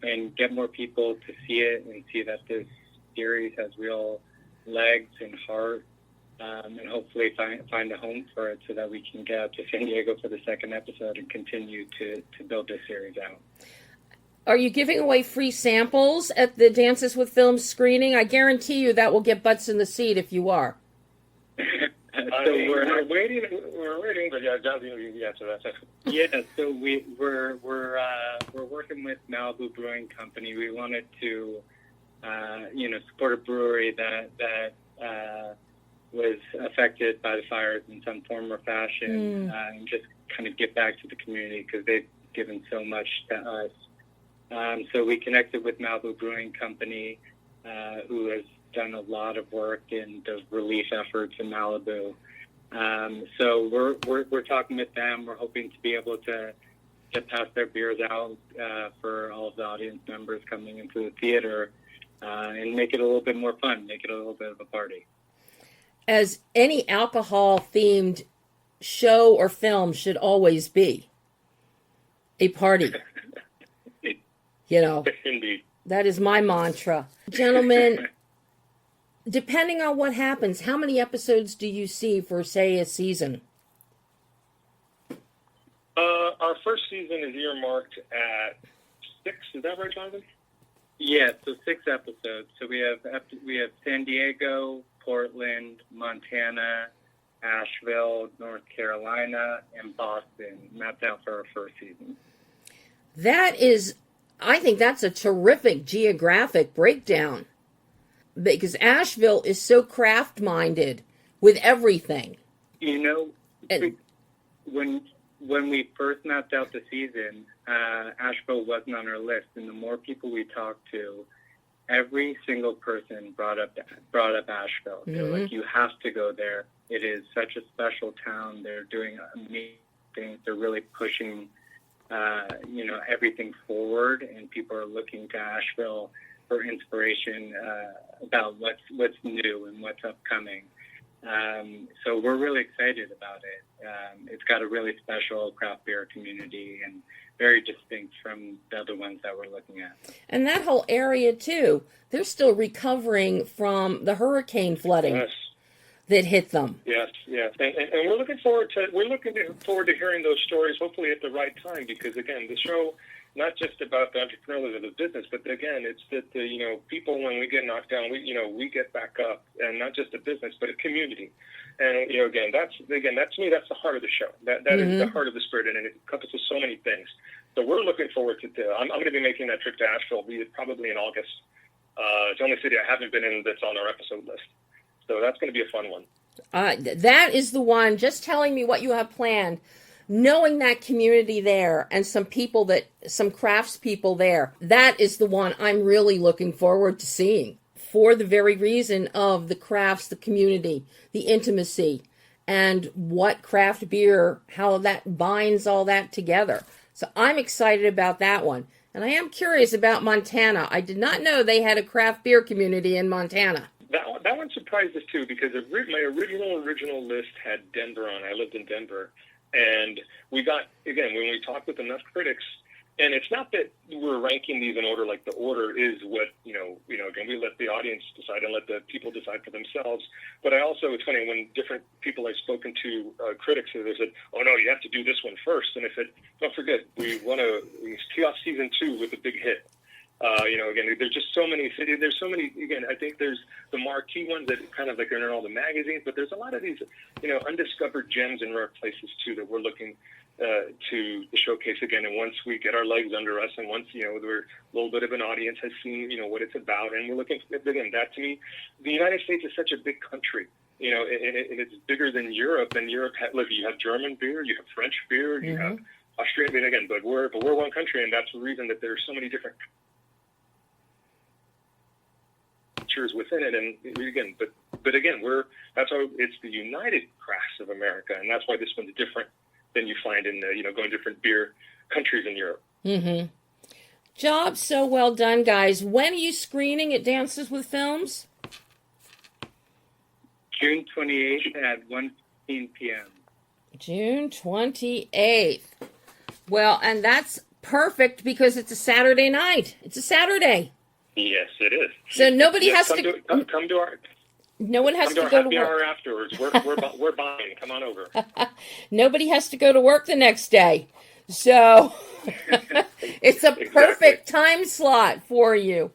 Speaker 5: and get more people to see it and see that this series has real legs and heart, and hopefully find a home for it so that we can get out to San Diego for the second episode and continue to build this series out.
Speaker 1: Are you giving away free samples at the Dances with Films screening? I guarantee you that will get butts in the seat if you are.
Speaker 3: So we're waiting, but yeah, John, you answer that.
Speaker 5: Yeah, so we're working with Malibu Brewing Company. We wanted to, support a brewery that was affected by the fires in some form or fashion, and just kind of give back to the community because they've given so much to us. So we connected with Malibu Brewing Company, who has done a lot of work in the relief efforts in Malibu. So we're talking with them. We're hoping to be able to get past their beers out for all of the audience members coming into the theater, and make it a little bit more fun, make it a little bit of a party.
Speaker 1: As any alcohol-themed show or film should always be, a party. You know,
Speaker 3: Indeed.
Speaker 1: that is my mantra. Gentlemen, depending on what happens, how many episodes do you see for, say, a season?
Speaker 3: Our first season is earmarked at 6. Is that right, Jonathan?
Speaker 4: Yeah, so 6 episodes. So we have San Diego, Portland, Montana, Asheville, North Carolina, and Boston mapped out for our first season.
Speaker 1: I think that's a terrific geographic breakdown, because Asheville is so craft-minded with everything.
Speaker 4: You know, when we first mapped out the season, Asheville wasn't on our list, and the more people we talked to, every single person brought up Asheville. They're like, you have to go there. It is such a special town. They're doing amazing things. They're really pushing, everything forward, and people are looking to Asheville for inspiration about what's new and what's upcoming. So we're really excited about it. It's got a really special craft beer community and very distinct from the other ones that we're looking at.
Speaker 1: And that whole area, too, they're still recovering from the hurricane flooding that hit them.
Speaker 3: Yes. And we're looking forward to hearing those stories, hopefully at the right time, because, again, the show, not just about the entrepreneurs of the business, but again, it's that people, when we get knocked down, we get back up, and not just a business, but a community. And again, that's to me, that's the heart of the show. That is the heart of the spirit, and it encompasses so many things. So we're looking forward to. I'm going to be making that trip to Asheville, probably in August. It's the only city I haven't been in that's on our episode list. So that's going to be a fun one.
Speaker 1: That is the one. Just telling me what you have planned. Knowing that community there and some craftspeople there, that is the one I'm really looking forward to seeing, for the very reason of the crafts, the community, the intimacy, and what craft beer, how that binds all that together. So I'm excited about that one. And I am curious about Montana. I did not know they had a craft beer community in Montana.
Speaker 3: That one surprised us too, because my original list had Denver on. I lived in Denver. And we got, again, when we talked with enough critics, and it's not that we're ranking these in order, like the order is what, again, we let the audience decide and let the people decide for themselves. But it's funny, when different people I've spoken to, critics, they said, oh no, you have to do this one first. And I said, don't forget, we kick off season 2 with a big hit. Again, there's just so many cities. There's so many, again, I think there's the marquee ones that kind of like are in all the magazines, but there's a lot of these, undiscovered gems and rare places too that we're looking to showcase again. And once we get our legs under us, and once, we're a little bit of an audience has seen, what it's about, and we're looking, again, that to me, the United States is such a big country, and it's bigger than Europe. And Europe, you have German beer, you have French beer, you have Australian, again, but we're one country, and that's the reason that there's so many different within it. And again, but again, that's how it's the United Crafts of America, and that's why this one's different than you find in going to different beer countries in Europe.
Speaker 1: Job so well done, guys. When are you screening at Dances with Films?
Speaker 4: June 28th at 1:15 p.m.
Speaker 1: June 28th. Well, and that's perfect because it's a Saturday night. It's a Saturday.
Speaker 3: Yes, it is.
Speaker 1: So nobody has to
Speaker 3: come to our.
Speaker 1: No one has to go to
Speaker 3: happy
Speaker 1: work.
Speaker 3: Hour afterwards. We're buying. Come on over.
Speaker 1: Nobody has to go to work the next day, so it's a perfect time slot for you,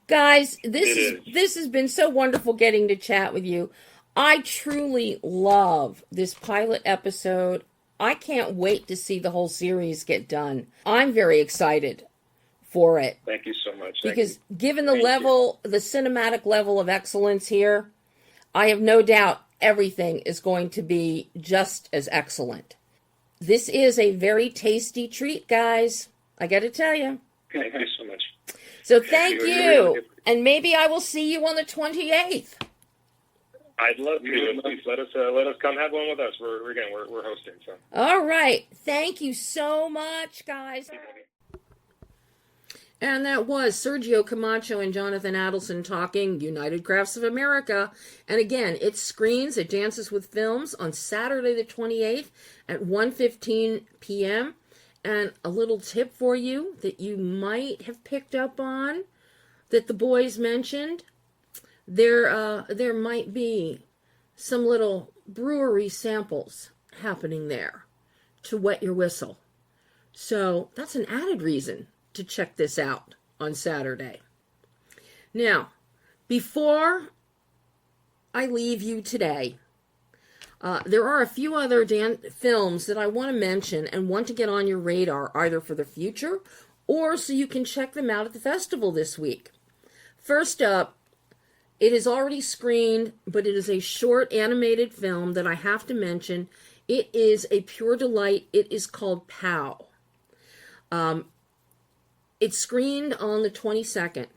Speaker 1: guys. This has been so wonderful getting to chat with you. I truly love this pilot episode. I can't wait to see the whole series get done. I'm very excited for it.
Speaker 3: Thank you so much.
Speaker 1: Because given the the cinematic level of excellence here, I have no doubt everything is going to be just as excellent. This is a very tasty treat, guys. I got to tell you.
Speaker 3: Thank you so much.
Speaker 1: So thank you. And maybe I will see you on the 28th.
Speaker 3: I'd love to. Please let us come have one with us. We're hosting. So.
Speaker 1: All right. Thank you so much, guys. And that was Sergio Camacho and Jonathan Adelson talking United Crafts of America. And again, it screens at Dances with Films on Saturday the 28th at 1:15 p.m. And a little tip for you that you might have picked up on that the boys mentioned, there might be some little brewery samples happening there to wet your whistle. So that's an added reason to check this out on Saturday. Now, before I leave you today, there are a few other films that I want to mention and want to get on your radar, either for the future or so you can check them out at the festival this week. First up, it is already screened, but it is a short animated film that I have to mention. It is a pure delight. It is called POW. It's screened on the 22nd.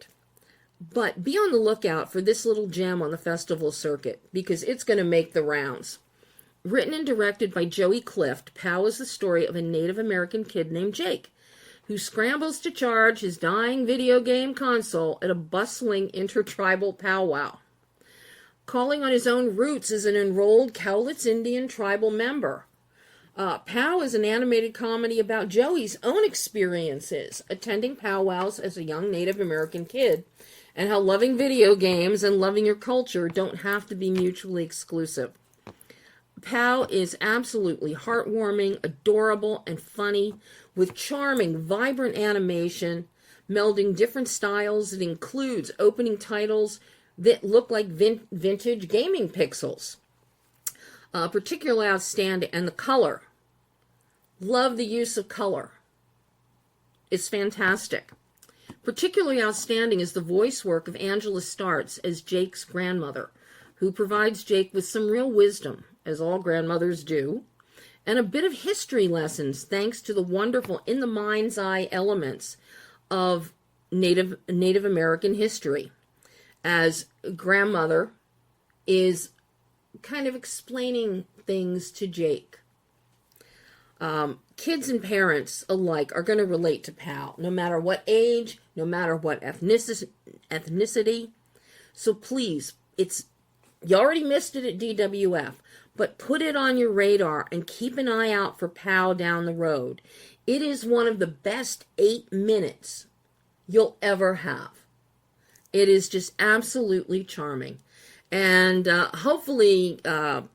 Speaker 1: But be on the lookout for this little gem on the festival circuit, because it's going to make the rounds. Written and directed by Joey Clift, POW is the story of a Native American kid named Jake, who scrambles to charge his dying video game console at a bustling intertribal powwow. Calling on his own roots as an enrolled Cowlitz Indian tribal member, POW is an animated comedy about Joey's own experiences attending powwows as a young Native American kid, and how loving video games and loving your culture don't have to be mutually exclusive. POW is absolutely heartwarming, adorable, and funny, with charming, vibrant animation, melding different styles. It includes opening titles that look like vintage gaming pixels. Particularly outstanding, and the color. Love the use of color. It's fantastic. Particularly outstanding is the voice work of Angela Startz as Jake's grandmother, who provides Jake with some real wisdom, as all grandmothers do, and a bit of history lessons thanks to the wonderful in the mind's eye elements of Native American history, as grandmother is kind of explaining things to Jake. Kids and parents alike are going to relate to POW, no matter what age, no matter what ethnicity. So please, you already missed it at DWF, but put it on your radar and keep an eye out for POW down the road. It is one of the best 8 minutes you'll ever have. It is just absolutely charming. And hopefully down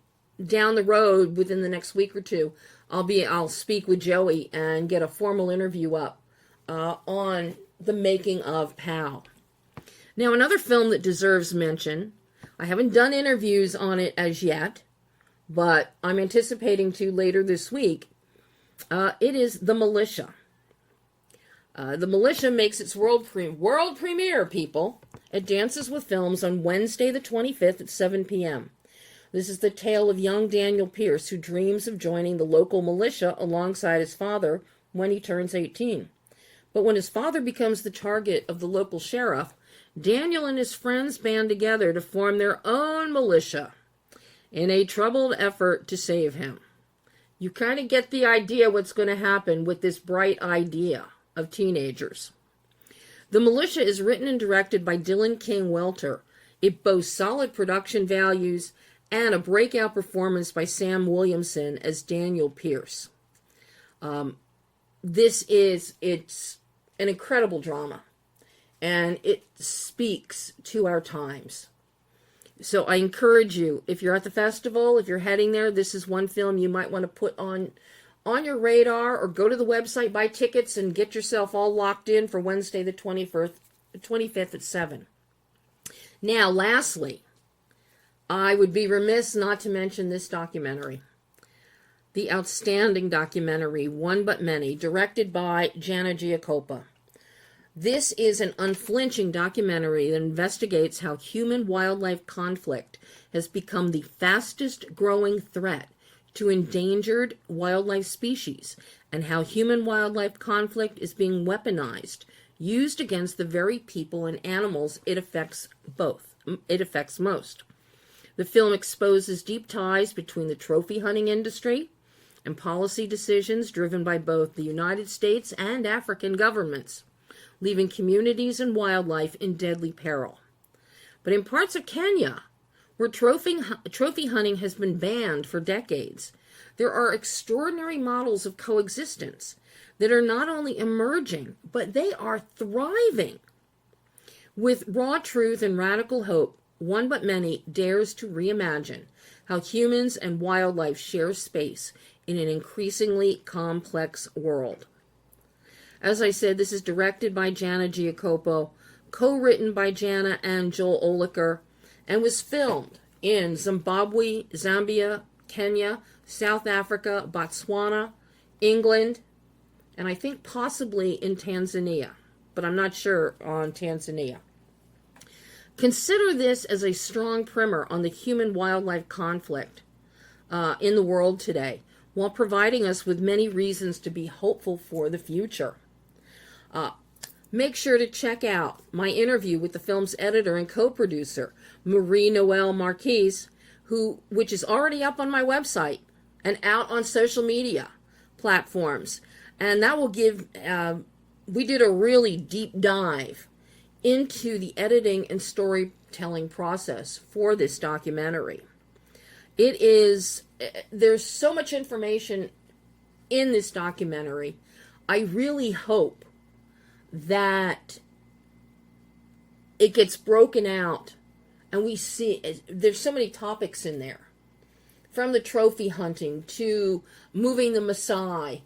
Speaker 1: the road, within the next week or two, I'll speak with Joey and get a formal interview up on the making of POW. Now, another film that deserves mention, I haven't done interviews on it as yet, but I'm anticipating to later this week. It is The Militia. The Militia makes its world premiere, people, at Dances with Films on Wednesday the 25th at 7 p.m. This is the tale of young Daniel Pierce, who dreams of joining the local militia alongside his father when he turns 18. But when his father becomes the target of the local sheriff, Daniel and his friends band together to form their own militia in a troubled effort to save him. You kind of get the idea what's going to happen with this bright idea of teenagers. The Militia is written and directed by Dylan King Welter. It boasts solid production values and a breakout performance by Sam Williamson as Daniel Pierce. It's an incredible drama, and it speaks to our times. So I encourage you, if you're at the festival, if you're heading there, this is one film you might want to put on your radar, or go to the website, buy tickets, and get yourself all locked in for Wednesday the 25th at 7. Now, lastly, I would be remiss not to mention this documentary. The outstanding documentary, One But Many, directed by Jana Giacopa. This is an unflinching documentary that investigates how human-wildlife conflict has become the fastest growing threat to endangered wildlife species, and how human-wildlife conflict is being weaponized, used against the very people and animals it affects most. The film exposes deep ties between the trophy hunting industry and policy decisions driven by both the United States and African governments, leaving communities and wildlife in deadly peril. But in parts of Kenya, where trophy hunting has been banned for decades, there are extraordinary models of coexistence that are not only emerging, but they are thriving. With raw truth and radical hope, One But Many dares to reimagine how humans and wildlife share space in an increasingly complex world. As I said, this is directed by Jana Giacopo, co-written by Jana and Joel Oliker, and was filmed in Zimbabwe, Zambia, Kenya, South Africa, Botswana, England, and I think possibly in Tanzania, but I'm not sure on Tanzania. Consider this as a strong primer on the human-wildlife conflict in the world today, while providing us with many reasons to be hopeful for the future. Make sure to check out my interview with the film's editor and co-producer, Marie-Noelle Marquise, which is already up on my website and out on social media platforms. And that will give, we did a really deep dive into the editing and storytelling process for this documentary. There's so much information in this documentary. I really hope that it gets broken out and we see, there's so many topics in there, from the trophy hunting to moving the Maasai,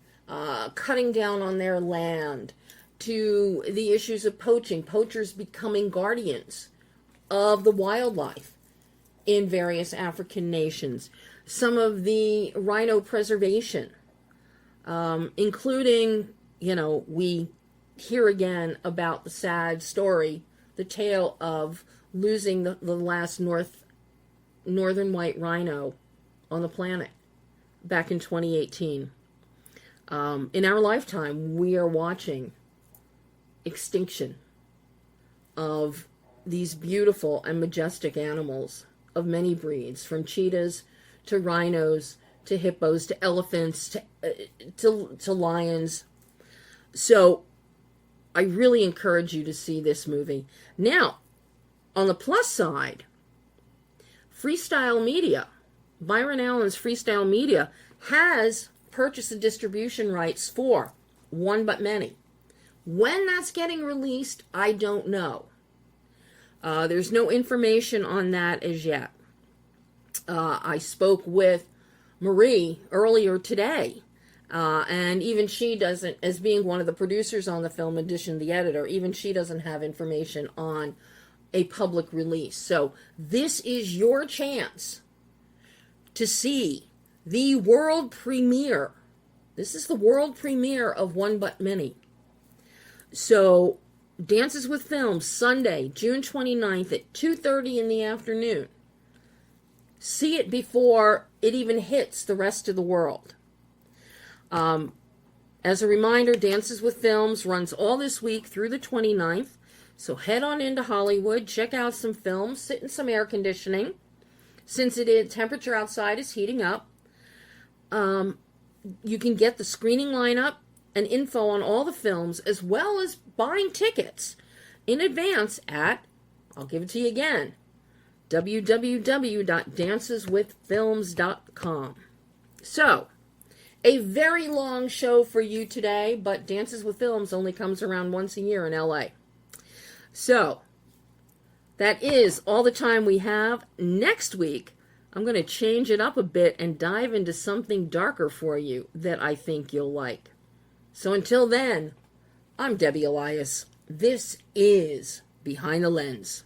Speaker 1: cutting down on their land, to the issues of poaching, poachers becoming guardians of the wildlife in various African nations, some of the rhino preservation, including, we hear again about the sad story, the tale of losing the last northern white rhino on the planet back in 2018. In our lifetime, we are watching extinction of these beautiful and majestic animals of many breeds, from cheetahs to rhinos to hippos to elephants to lions. So I really encourage you to see this movie. Now, on the plus side, Freestyle Media, Byron Allen's Freestyle Media, has purchased the distribution rights for One But Many. When that's getting released, I don't know. There's no information on that as yet. I spoke with Marie earlier today, and even she doesn't, as being one of the producers on the film, in addition to the editor, even she doesn't have information on a public release. So this is your chance to see the world premiere. This is the world premiere of One But Many. So Dances with Films, Sunday, June 29th at 2:30 in the afternoon. See it before it even hits the rest of the world. As a reminder, Dances with Films runs all this week through the 29th. So head on into Hollywood, check out some films, sit in some air conditioning, since temperature outside is heating up. You can get the screening lineup and info on all the films, as well as buying tickets in advance at, I'll give it to you again, www.danceswithfilms.com. So, a very long show for you today, but Dances with Films only comes around once a year in LA. So, that is all the time we have. Next week, I'm going to change it up a bit and dive into something darker for you that I think you'll like. So until then, I'm Debbie Elias. This is Behind the Lens.